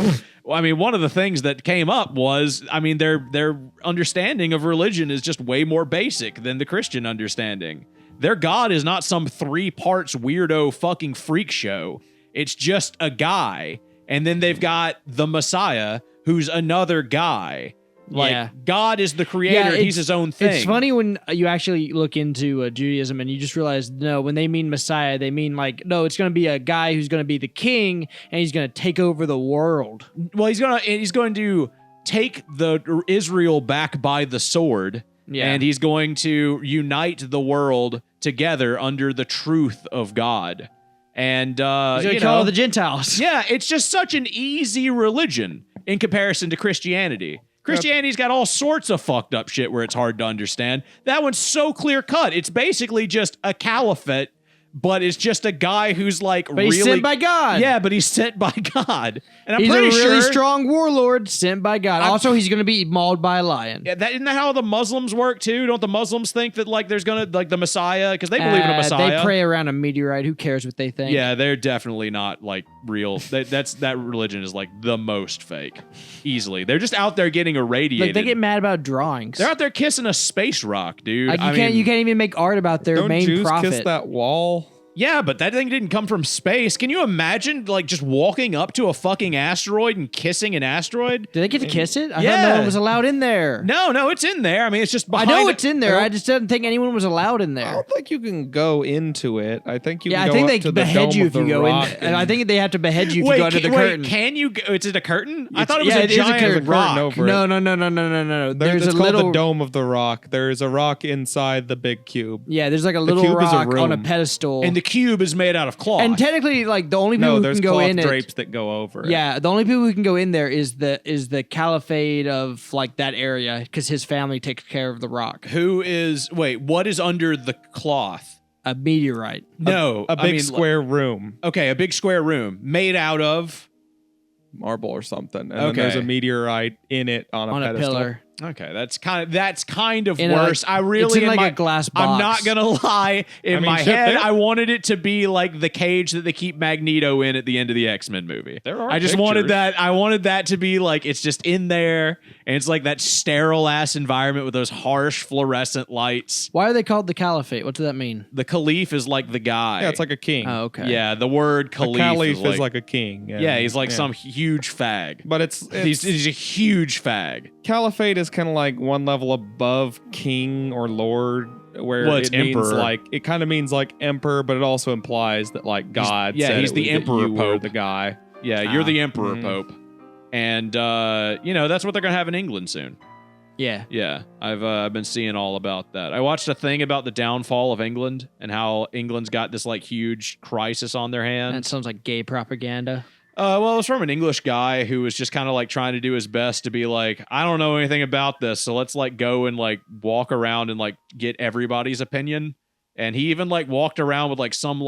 Well, I mean, one of the things that came up was, I mean, their understanding of religion is just way more basic than the Christian understanding. Their God is not some 3 parts weirdo fucking freak show. It's just a guy. And then they've got the Messiah, who's another guy. Like, Yeah. God is the creator. Yeah, He's his own thing. It's funny when you actually look into Judaism and you just realize, no, when they mean Messiah, they mean like, no, it's going to be a guy who's going to be the king and he's going to take over the world. Well, he's going to take the Israel back by the sword, Yeah. and he's going to unite the world together under the truth of God. And He's going you to kill all know, the Gentiles. yeah, it's just such an easy religion in comparison to Christianity. Christianity's got all sorts of fucked up shit where it's hard to understand. That one's so clear cut. It's basically just a caliphate, but it's just a guy who's like But he's sent by God. Yeah, but he's sent by God. And I'm He's a pretty really sure strong warlord sent by God. Also, he's going to be mauled by a lion. Yeah, isn't that how the Muslims work too? Don't the Muslims think that like there's gonna like the Messiah because they believe in a Messiah? They pray around a meteorite. Who cares what they think? Yeah, they're definitely not like real. That religion is like the most fake, easily. They're just out there getting irradiated. Like they get mad about drawings. They're out there kissing a space rock, dude. Like you I can't mean, even make art about their Don't main Jews prophet. kiss that wall? Yeah, but that thing didn't come from space. Can you imagine like just walking up to a fucking asteroid and kissing an asteroid? Did they get to kiss it? I thought Yeah. no one was allowed in there. No, it's in there. I mean, it's just I behind. know it's in there. I just didn't think anyone was allowed in I there. don't think you can go into it. I think you Yeah, can I go think up they to the behead dome you of if you the go in. rock And I think they have to behead you if you go under the curtain. Can you go? Is it a curtain? I It's- thought it was yeah, a it is a giant curtain rock. over it. No. There's It's a called little. the dome of the rock. There's a rock inside the big cube. Yeah, there's like a little cube is a rock on a room. pedestal. And the cube is made out of cloth. And technically, like the only people No, who there's can go cloth in drapes it. that go over it. Yeah, the only people who can go in there is the caliphate of like that area because his family takes care of the rock. What is under the cloth? A meteorite. No, a big square room. Okay, a big square room made out of marble or something, and then there's a meteorite in it on a pedestal. Pillar. Okay, that's kind of worse. I really it's in like a glass box. I'm not gonna lie. In my head, I wanted it to be like the cage that they keep Magneto in at the end of the X-Men movie. I just wanted that. I wanted that to be like it's just in there, and it's like that sterile ass environment with those harsh fluorescent lights. Why are they called the Caliphate? What does that mean? The Caliph is like the guy. Yeah, it's like a king. Oh, okay. Yeah, the word Caliph is like a king. Yeah, he's like some huge fag. But he's a huge fag. Caliphate is kind of like one level above king or lord, where it's it means emperor. like it kind of means like emperor, but it also implies that like God. He's the emperor pope. The guy. Yeah, you're the emperor pope, and that's what they're gonna have in England soon. Yeah. I've been seeing all about that. I watched a thing about the downfall of England and how England's got this like huge crisis on their hands. That sounds like gay propaganda. Well, it was from an English guy who was just kind of like trying to do his best to be like, I don't know anything about this, so let's like go and like walk around and like get everybody's opinion. And he even like walked around with like some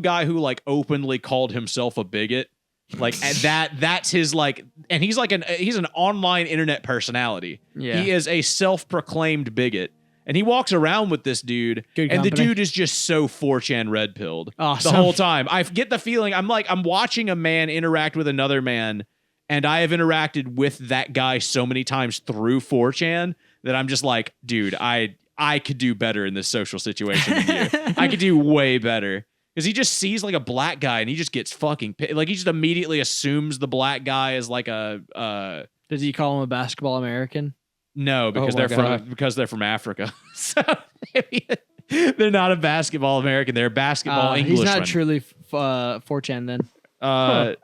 guy who like openly called himself a bigot. Like that's his like, and he's an online internet personality. Yeah. He is a self-proclaimed bigot. And he walks around with this dude, and the dude is just so 4chan red-pilled the whole time. I get the feeling, I'm watching a man interact with another man, and I have interacted with that guy so many times through 4chan that I'm just like, dude, I could do better in this social situation than you. I could do way better. Because he just sees like a black guy, and he just gets fucking like he just immediately assumes the black guy is like a. Does he call him a basketball American? No, because they're from Africa. So they're not a basketball American. They're a basketball Englishman. He's not truly 4chan then. I've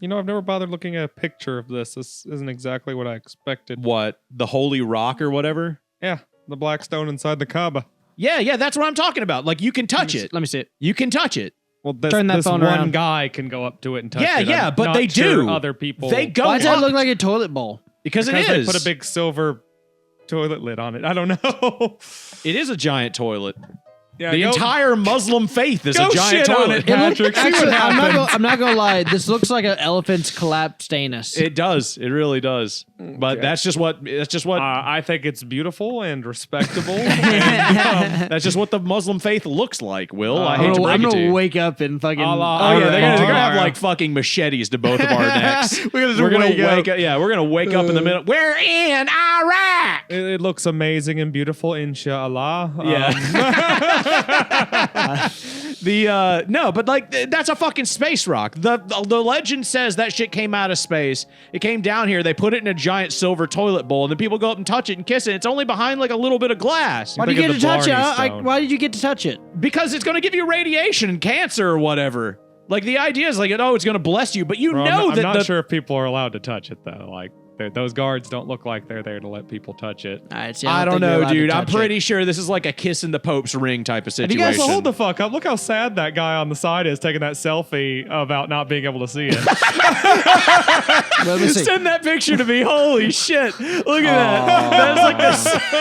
never bothered looking at a picture of this. This isn't exactly what I expected. What? The Holy Rock or whatever? Yeah, the black stone inside the Kaaba. Yeah, that's what I'm talking about. Like you can touch it. Let me see it. You can touch it. Well, turn that phone around. One guy can go up to it and touch it. Yeah, I'm but not they sure do. Other people. They go. Why does that look like a toilet bowl? Because it is. They put a big silver toilet lid on it. I don't know. It is a giant toilet. Yeah, the entire Muslim faith is a giant toilet. Patrick. Actually, I'm not gonna lie. This looks like an elephant's collapsed anus. It does. It really does. But that's just what. I think it's beautiful and respectable. That's just what the Muslim faith looks like. Will I hate to break I'm it to gonna you. wake up and fucking. They're gonna have like fucking machetes to both of our necks. We're gonna wake up. Yeah, we're gonna wake up in the middle. We're in Iraq. It looks amazing and beautiful, inshallah. Yeah. But like that's a fucking space rock. The legend says that shit came out of space. It came down here. They put it in a giant silver toilet bowl, and then people go up and touch it and kiss it. It's only behind like a little bit of glass. Why did you get to touch it? Why did you get to touch it? Because it's going to give you radiation and cancer or whatever. Like the idea is like, it's going to bless you, but I'm not sure if people are allowed to touch it though. Like those guards don't look like they're there to let people touch it. I don't know, dude. I'm pretty sure this is like a kiss in the Pope's ring type of situation. And you guys hold the fuck up. Look how sad that guy on the side is taking that selfie about not being able to see it. Send that picture to me. Holy shit. Look at that.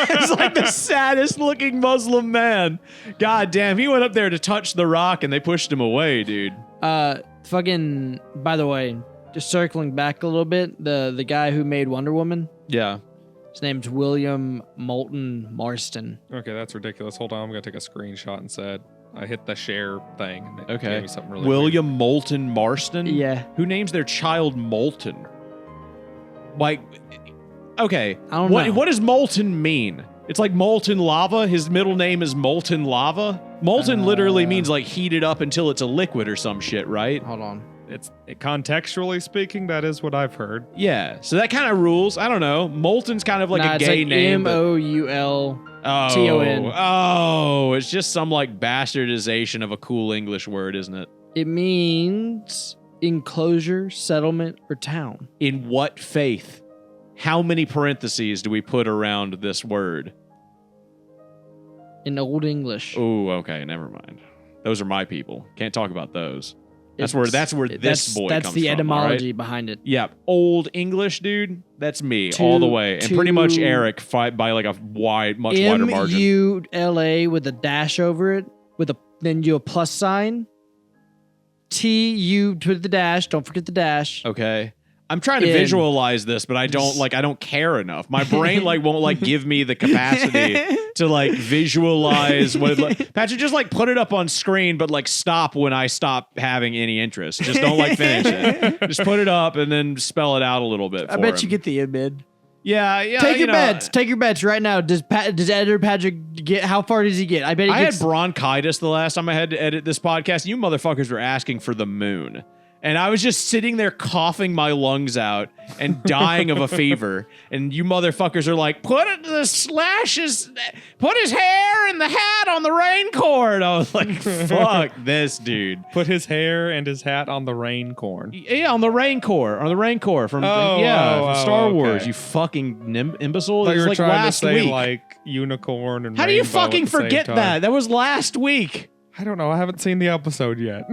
That's like the saddest looking Muslim man. God damn. He went up there to touch the rock and they pushed him away, dude. Fucking, by the way, just circling back a little bit, the guy who made Wonder Woman. Yeah. His name's William Moulton Marston. Okay, that's ridiculous. Hold on, I'm gonna take a screenshot instead. I hit the share thing. And it gave me something really William Moulton Marston? Yeah. Who names their child Moulton? Like, okay. I don't know. What does molten mean? It's like molten lava. His middle name is molten lava. Molten literally means like heated up until it's a liquid or some shit, right? Hold on. It's contextually speaking, that is what I've heard. Yeah, so that kind of rules. I don't know. Molten's kind of like a gay name. MOULTON. Oh, it's just some like bastardization of a cool English word, isn't it? It means enclosure, settlement, or town. In what faith? How many parentheses do we put around this word? In Old English. Oh, okay, never mind. Those are my people. Can't talk about those. That's where this boy comes from. That's the etymology behind it. Yeah, Old English, dude. That's me all the way, and pretty much Eric fight by like a much wider margin. MULA with a dash over it, with then you do a plus sign. T-U, put the dash. Don't forget the dash. Okay. I'm trying to visualize this, but I don't care enough. My brain won't give me the capacity to visualize what it Patrick, just put it up on screen, but stop when I stop having any interest. Just don't finish it. Just put it up and then spell it out a little bit. I bet you get the mid. Yeah. Take your bets. Take your bets right now. Does editor Patrick get? How far does he get? I bet he gets. I had bronchitis the last time I had to edit this podcast. You motherfuckers were asking for the moon. And I was just sitting there coughing my lungs out and dying of a fever. And you motherfuckers are like, put his hair and the hat on the raincoat. I was like, fuck this dude. Put his hair and his hat on the raincorn. Yeah, on the raincoat. On the raincoat from from Star Wars. You fucking imbecile. It was like last week. Unicorn and how do you fucking forget that? That was last week. I don't know. I haven't seen the episode yet.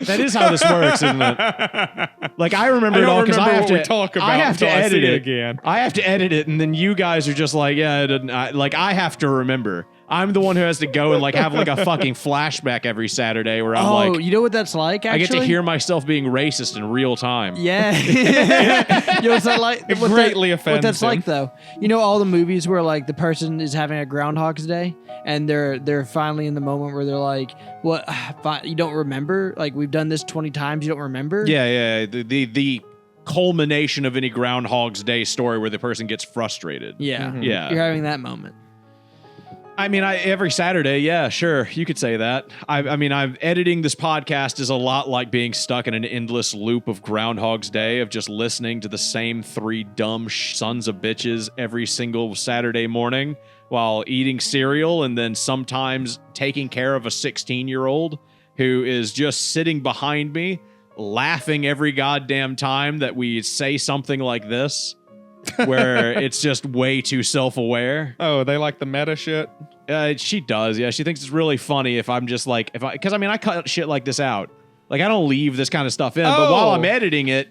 That is how this works, isn't it? I remember it all because I have to talk about. I have to edit it again. I have to edit it, and then you guys are just like, yeah, it didn't. I have to remember. I'm the one who has to go and have a fucking flashback every Saturday where I'm you know what that's like? Actually, I get to hear myself being racist in real time. Yeah, you know what's that like? It greatly offends what that's him. like though. You know all the movies where the person is having a Groundhog's Day and they're finally in the moment where they're like, "What? You don't remember? We've done this 20 times. You don't remember?" Yeah. The culmination of any Groundhog's Day story where the person gets frustrated. Yeah, yeah. You're having that moment. I mean, every Saturday, yeah, sure, you could say that. I'm editing this podcast is a lot like being stuck in an endless loop of Groundhog's Day of just listening to the same 3 dumb sons of bitches every single Saturday morning while eating cereal and then sometimes taking care of a 16-year-old who is just sitting behind me laughing every goddamn time that we say something like this. Where it's just way too self-aware. Oh, they like the meta shit? She does, yeah. She thinks it's really funny if I'm just because I cut shit like this out. I don't leave this kind of stuff in, but while I'm editing it,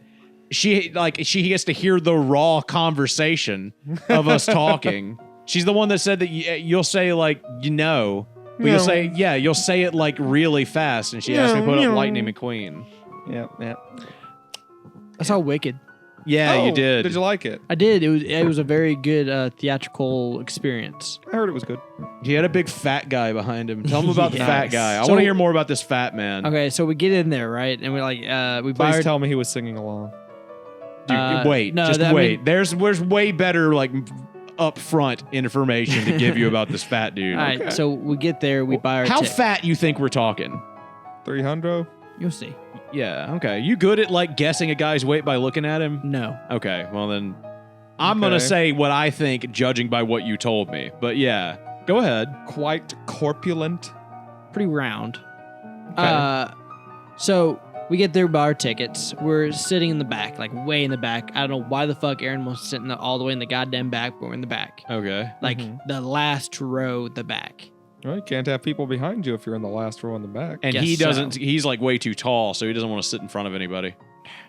she gets to hear the raw conversation of us talking. She's the one that said that you'll say but you'll say, you'll say it really fast. And she asked me to put up Lightning McQueen. Yeah. I saw Wicked. Yeah, you did. Did you like it? I did. It was a very good theatrical experience. I heard it was good. He had a big fat guy behind him. Tell him about the fat guy. I want to hear more about this fat man. Okay, so we get in there, right? And we Please tell me he was singing along. Dude, wait. No, just wait. There's way better upfront information to give you about this fat dude. All right, so we get there, we buy our How ticket. fat you think we're talking? 300? You'll see. Yeah, okay. You good at guessing a guy's weight by looking at him? No. Okay, well then I'm going to say what I think judging by what you told me. But yeah, go ahead. Quite corpulent. Pretty round. Okay. So we get there, buy our tickets. We're sitting in the back, way in the back. I don't know why the fuck Aaron wants to sit all the way in the goddamn back, but we're in the back. Okay. The last row, the back. Well, you can't have people behind you if you're in the last row in the back. And Guess he doesn't, so. he's way too tall, so he doesn't want to sit in front of anybody.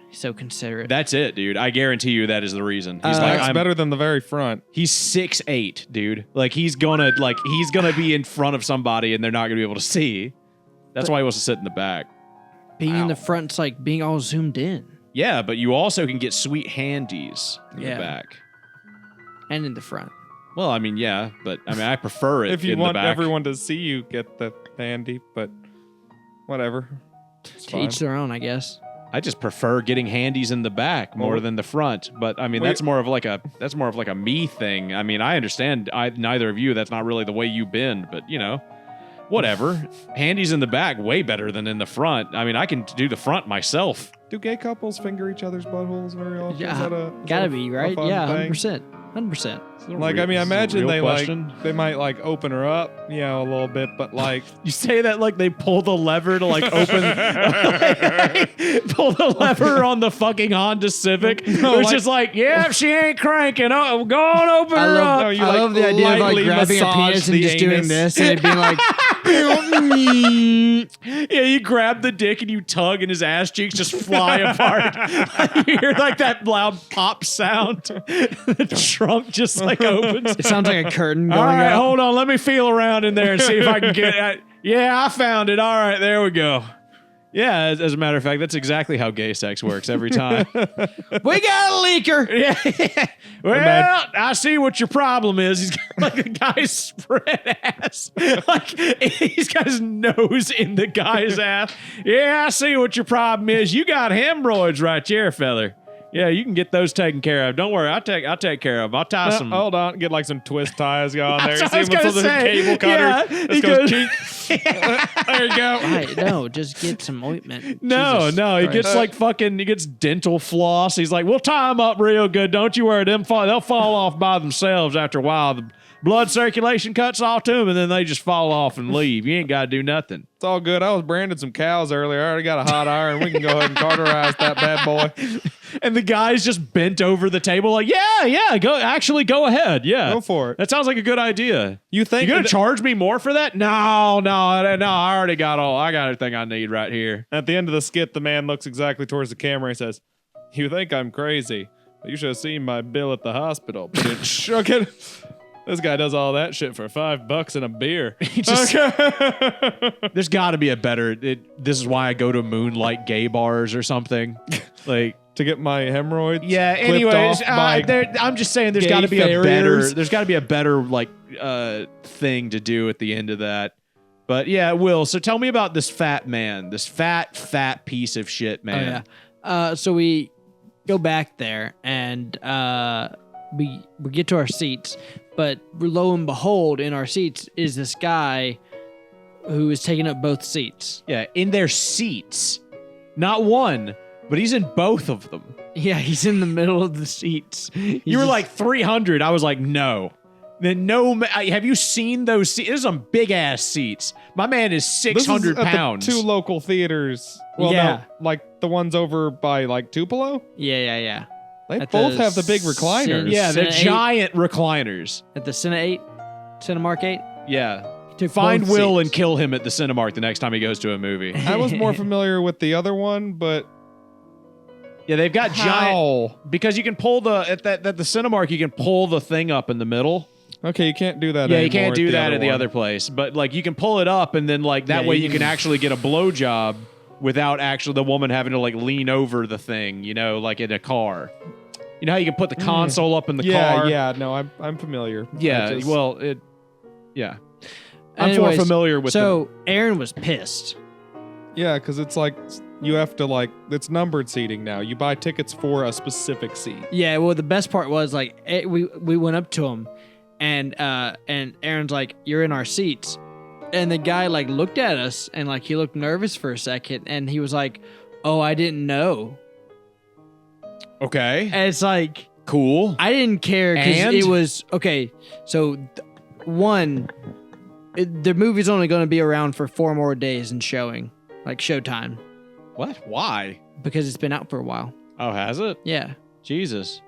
He's so considerate. That's it, dude. I guarantee you that is the reason. He's That's better than the very front. He's 6'8", dude. He's gonna be in front of somebody and they're not gonna be able to see. That's why he wants to sit in the back. Being in the front's like being all zoomed in. Yeah, but you also can get sweet handies in the back. And in the front. Well, yeah, but I prefer it If you in want the back. everyone to see you, get the handy, but whatever. It's To fine. each their own, I guess. I just prefer getting handies in the back more than the front. But that's more of a me thing. I understand neither of you, that's not really the way you bend, but whatever. Handies in the back way better than in the front. I can do the front myself. Do gay couples finger each other's buttholes very often? Yeah, Is that a gotta be, right? fun Yeah, thing? 100%. 100%. I imagine they question. they might open her up, a little bit, but You say that like they pull the lever to open, pull the lever on the fucking Honda Civic. It's just if she ain't cranking, go on, open her up. I love the idea of grabbing a penis and just doing this and it being Yeah, you grab the dick and you tug and his ass cheeks just fly apart. You hear like that loud pop sound. The trunk just like opens. It sounds like a curtain going All right, up. hold on. Let me feel around in there and see if I can get it. Yeah, I found it. All right, there we go. Yeah, as a matter of fact, that's exactly how gay sex works every time. We got a leaker. Yeah. Well, I see what your problem is. He's got like a guy's spread ass. Like he's got his nose in the guy's ass. Yeah, I see what your problem is. You got hemorrhoids right here, feller. Yeah, you can get those taken care of. Don't worry, I'll take care of them. I'll tie some. Hold on, get like some twist ties going there. That's what I was gonna say. Cable cutter. Yeah, This goes cheek. There you go. Right, no, just get some ointment. No, Jesus no, he Christ. gets like fucking, he gets dental floss. He's like, we'll tie them up real good. Don't you worry, they'll fall off by themselves after a while. The blood circulation cuts off to them, and then they just fall off and leave. You ain't got to do nothing. It's all good. I was branding some cows earlier. I already got a hot iron. We can go ahead and cauterize that bad boy. And the guy's just bent over the table like, yeah, go ahead. Yeah. Go for it. That sounds like a good idea. You think You're going to charge me more for that? No, I already got I got everything I need right here. At the end of the skit, the man looks exactly towards the camera and says, "You think I'm crazy? You should have seen my bill at the hospital." Okay. This guy does all that shit for $5 and a beer. There's got to be a better. This is why I go to moonlight gay bars or something. Like to get my hemorrhoids. Yeah. clipped Anyways, off by I'm just saying there's gay got to be a better. farriers. There's got to be a better like thing to do at the end of that. But yeah, Will. So tell me about this fat man. This fat piece of shit man. Oh, yeah. So we go back there and we get to our seats, but lo and behold, in our seats is this guy who is taking up both seats. Yeah, in their seats, not one, but he's in both of them. Yeah, he's in the middle of the seats. You were like 300. I was like, no. Then no. Have you seen those seats? There's some big ass seats. My man is 600 This is pounds. At the two local theaters. Well, Yeah. no, like the ones over by like Tupelo. Yeah. They At both the have the big recliners. Yeah, they're Cine 8. giant recliners. At the Cinemark 8. Yeah. Took Find both Will seats. and kill him at the Cinemark the next time he goes to a movie. I was more familiar with the other one, but Yeah, they've got giant how? because you can pull at the Cinemark. You can pull the thing up in the middle. Okay, you can't do that. Yeah, you anymore can't do that at the one. other place. But like you can pull it up, and then like that Yeah, way you you can actually get a blowjob without actually the woman having to like lean over the thing. You know, like in a car. You know how you can put the console up in the car. Yeah, no, I'm familiar. Yeah. I just- Well, yeah. I'm Anyways, more familiar with. So Aaron was pissed. yeah, because it's like you have to like it's numbered seating now. You buy tickets for a specific seat. Yeah, well, the best part was like we went up to him, and Aaron's like, "You're in our seats," and the guy like looked at us and like he looked nervous for a second, and he was like, "Oh, I didn't know." Okay. And it's like Cool. I didn't care because And? it was okay. So the movie's only going to be around for 4 more days and showing, like showtime, What? Why? because it's been out for a while. Oh, has it? Yeah. Jesus.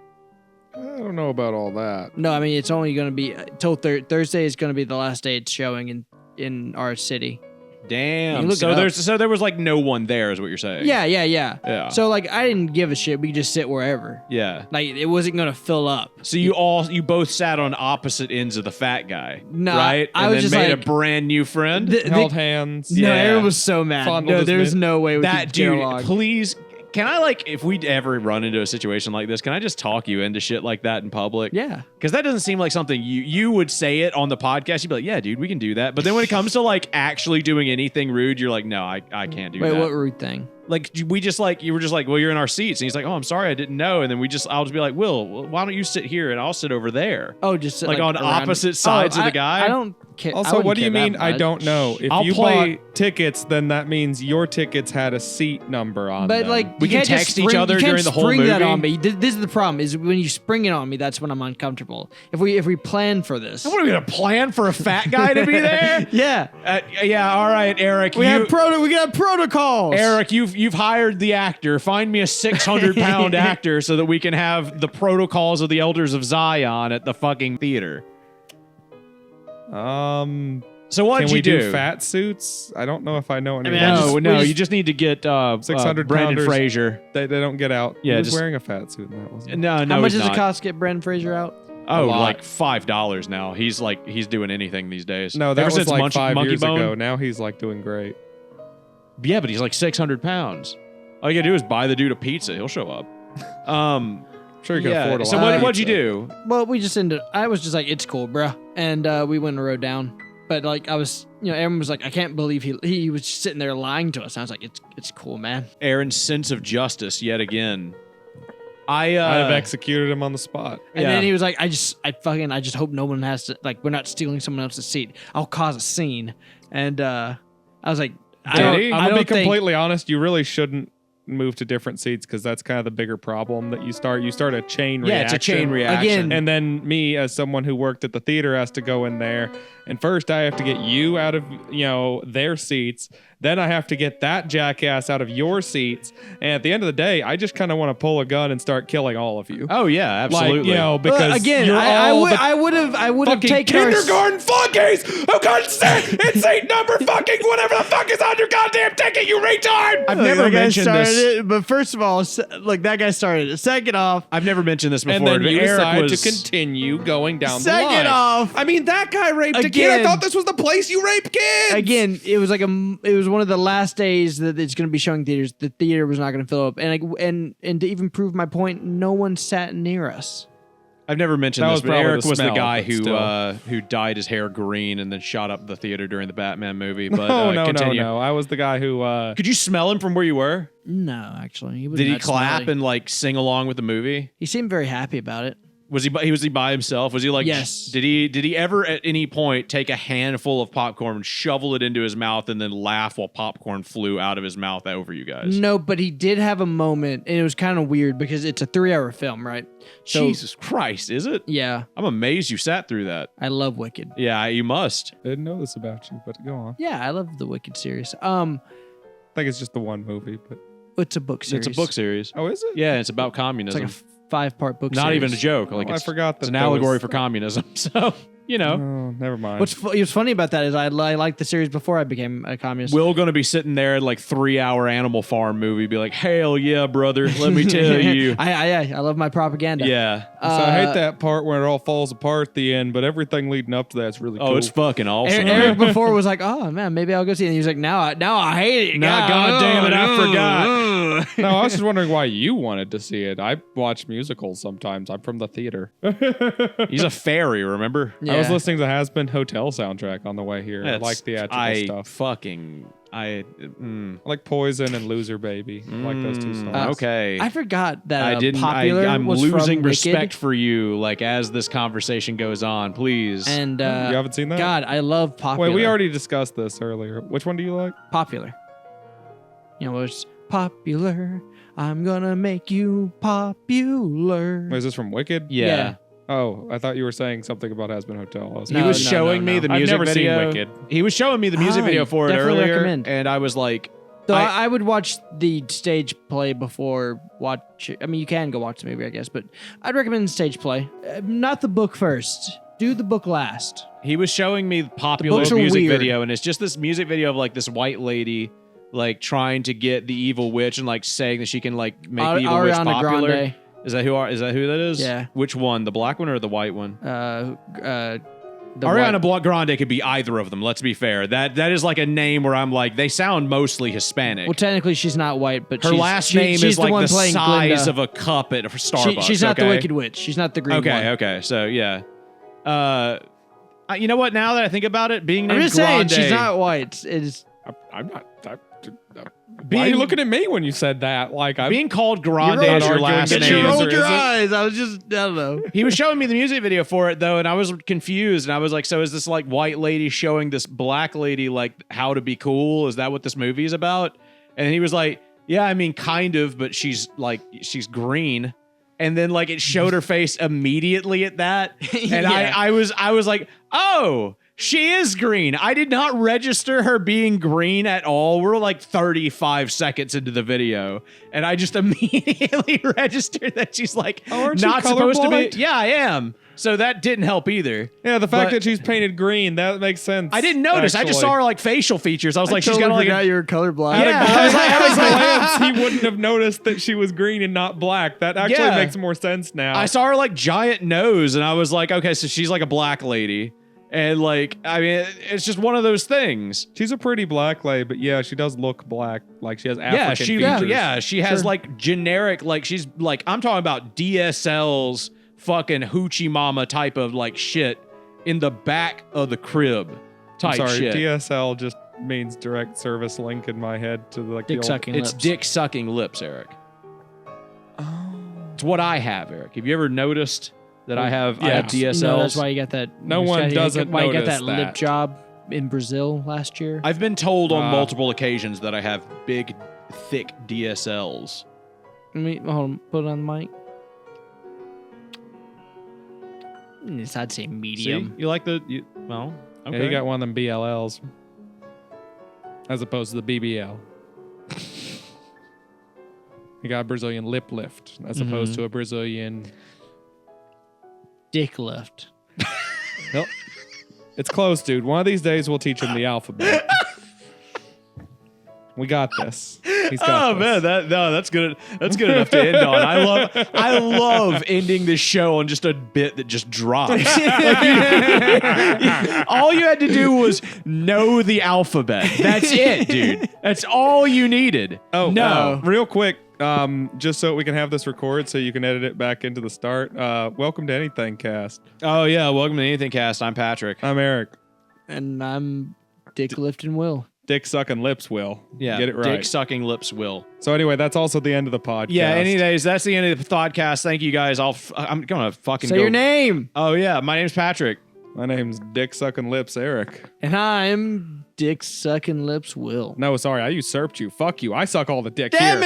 I don't know about all that. No, I mean it's only going to be till Thursday is going to be the last day it's showing in our city. You Damn. look it up. So there was like no one there, is what you're saying. Yeah. Yeah. So like I didn't give a shit. We could just sit wherever. Yeah. Like it wasn't going to fill up. So you both sat on opposite ends of the fat guy. No, right? I And was then just made like- a brand new friend. Held hands. No, Yeah. Aaron was so mad. Fondled No, his there's mitt. no way we That could get dude, along. please. Can I like if we ever run into a situation like this, can I just talk you into shit like that in public? Yeah. Because that doesn't seem like something you would say it on the podcast. You'd be like, yeah, dude, we can do that. But then when it comes to like actually doing anything rude, you're like, no, I can't do Wait, that. what rude thing? Like we just like you were just like, well, you're in our seats, and he's like, oh, I'm sorry, I didn't know. And then I'll just be like, Will, why don't you sit here and I'll sit over there? Oh, just sit, Like on around- opposite sides of the guy? I don't care. Also, what do you mean? I don't know. If I'll you play- bought tickets, then that means your tickets had a seat number on But them. like, We you can can't just text each spring- other you can't during the whole spring that movie? on me. This is the problem: is when you spring it on me, that's when I'm uncomfortable. If we plan for this, What are we gonna plan for a fat guy to be there? yeah, Yeah, all right, Eric. we got protocols. Eric, you've hired the actor. Find me a 600-pound actor so that we can have the protocols of the Elders of Zion at the fucking theater. So what Can did we you do fat suits? I don't know if I know anyone. No, you just need to get 600 Brendan pounders. Fraser. They don't get out. Yeah, he was just- wearing a fat suit in that, wasn't he? No, How much he's does it not. cost to get Brendan Fraser out? Oh, lot. like $5 now. He's doing anything these days. No, that Ever was since like 5 Monkey years Bone. ago. Now he's like doing great. Yeah, but he's like 600 pounds. All you gotta do is buy the dude a pizza. He'll show up. I'm sure you can afford a lot. So of what'd you pizza. do? Well, we just ended. I was just like, it's cool, bruh, and we went and rode down. But like, I was, everyone was like, I can't believe he was just sitting there lying to us. I was like, it's cool, man. Aaron's sense of justice yet again. I'd have executed him on the spot. And then he was like, I just hope no one has to, like, we're not stealing someone else's seat. I'll cause a scene. And I was like, I'm gonna be completely honest. You really shouldn't move to different seats because that's kind of the bigger problem that you start a chain reaction. Yeah, it's a chain reaction. Again, And then me, as someone who worked at the theater, has to go in there. And first I have to get you out of, their seats. Then I have to get that jackass out of your seats. And at the end of the day, I just kind of want to pull a gun and start killing all of you. Oh yeah, absolutely. Because again, you're all the I would have taken kindergarten flunkies who couldn't sit in seat number fucking whatever the fuck is on your goddamn ticket, you retard! I've never mentioned this. It, but first of all, like, that guy started it. Second off, I've never mentioned this before. And then but you Eric decide was, to continue going down the line. second off, I mean, that guy raped a kid. Again- I thought this was the place you rape kids. again, it was one of the last days that it's going to be showing theaters. The theater was not going to fill up, and to even prove my point, no one sat near us. I've never mentioned That this, was but probably Eric the was the smell, guy but who dyed his hair green and then shot up the theater during the Batman movie. But No, continue. no. I was the guy who. Could you smell him from where you were? No, actually, he was. Did he not clap smelly. and like sing along with the movie? He seemed very happy about it. Was he by himself? Was he like Yes. Did he ever at any point take a handful of popcorn, shovel it into his mouth, and then laugh while popcorn flew out of his mouth over you guys? No, but he did have a moment, and it was kind of weird because it's a 3-hour film, right? So, Jesus Christ, is it? Yeah, I'm amazed you sat through that. I love Wicked. Yeah, you must. I didn't know this about you, but go on. Yeah, I love the Wicked series. I think it's just the one movie, but. It's a book series. It's a book series. Oh, is it? Yeah, it's about It's communism. like a 5-part book. Not series. even a joke. Like Oh, I it's, forgot that it's an there was- allegory for communism. So Oh, never mind. What's funny about that is I liked the series before I became a communist. Will gonna be sitting there at like 3-hour Animal Farm movie, be like, "Hell yeah, brother! Let me tell you." I love my propaganda. Yeah. So I hate that part where it all falls apart at the end, but everything leading up to that's really cool. Oh, it's fucking awesome. Eric before was like, "Oh man, maybe I'll go see it." And he was like, "Now I hate it. God damn it, I forgot." No, I was just wondering why you wanted to see it. I watch musicals sometimes. I'm from the theater. He's a fairy, remember? Yeah. I was listening to the Has Been Hotel soundtrack on the way here. I like theatrical stuff. I like Poison and Loser Baby. I like those two songs. Okay. I forgot that I didn't. Popular I'm was losing from respect Wicked, for you. Like as this conversation goes on, please. and You haven't seen that? God, I love Popular. Wait, we already discussed this earlier. Which one do you like? Popular. It's popular. I'm gonna make you popular. Wait, is this from Wicked? yeah. Oh, I thought you were saying something about Has Been Hotel. I was He No, was no, showing no, me no. the I've music never seen video. Wicked. He was showing me the music video for it definitely earlier, recommend. and I was like, Though I would watch the stage play before watch. I mean, you can go watch the movie, I guess, but I'd recommend the stage play. Not the book first. Do the book last. he was showing me the popular books are music weird. video, and it's just this music video of like this white lady, like trying to get the evil witch and like saying that she can like make the evil witch Ariana popular. Grande. Is that who that is? Yeah. Which one? The black one or the white one? The Ariana white- Grande could be either of them. Let's be fair. That is like a name where I'm like, they sound mostly Hispanic. Well, technically, she's not white, but Her last name she's is the like one the playing size Glinda. of a cup at Starbucks. She's not the okay? Wicked Witch. She's not the green one. Okay. So yeah. You know what? Now that I think about it, being I'm named just saying Grande, she's not white. It's I'm not. Why are you looking at me when you said that? Like I'm being called Grande You're is your arguing last against name. your own- Is it? eyes. I was just, I don't know. He was showing me the music video for it though, and I was confused. And I was like, "So is this like white lady showing this black lady like how to be cool? Is that what this movie is about?" And he was like, "Yeah, I mean, kind of, but she's green." And then like it showed her face immediately at that, and Yeah. I was like, "Oh." She is green. I did not register her being green at all. We're like 35 seconds into the video, and I just immediately registered that she's like Oh, aren't you not supposed to be. colorblind? Yeah, I am. So that didn't help either. Yeah, the fact that she's painted green, that makes sense. I didn't notice. I just saw her like facial features. I was like, she's got like you were colorblind. Yeah. At a glance, he wouldn't have noticed that she was green and not black. That actually makes more sense now. I saw her like giant nose, and I was like, okay, so she's like a black lady. And like, I mean, it's just one of those things. She's a pretty black lady, but yeah, she does look black. Like she has African features. Yeah, she has like generic, like she's like, I'm talking about DSL's fucking hoochie mama type of like shit in the back of the crib type shit. DSL just means direct service link in my head to like dick sucking lips. It's dick sucking lips, Eric. It's what I have, Eric. Have you ever noticed that I have DSLs? No, that's why you got that. No one doesn't why you got notice that lip job in Brazil last year. I've been told on multiple occasions that I have big, thick DSLs. Let me hold on, put it on the mic. I'd say medium. See? You like the well? Okay. Yeah, you got one of them BLLs as opposed to the BBL. You got a Brazilian lip lift as opposed to a Brazilian dick lift. Nope. It's close, dude. One of these days we'll teach him the alphabet. We got this. He's got this. Man, that's good. That's good enough to end on. I love ending this show on just a bit that just drops. All you had to do was know the alphabet. That's it, dude. That's all you needed. Oh no! Real quick, just so we can have this record, so you can edit it back into the start. Welcome to AnythingCast. Oh yeah, welcome to AnythingCast. I'm Patrick. I'm Eric. And I'm Dick Lifting Will. Dick sucking lips, Will. Yeah, get it right. Dick sucking lips, Will. So anyway, that's also the end of the podcast. Yeah. Anyways, that's the end of the podcast. Thank you guys. I'm gonna fucking say go. Your name. Oh yeah, my name's Patrick. My name's Dick sucking lips, Eric. And I'm Dick sucking lips, Will. No, sorry, I usurped you. Fuck you. I suck all the dick Damn here. it!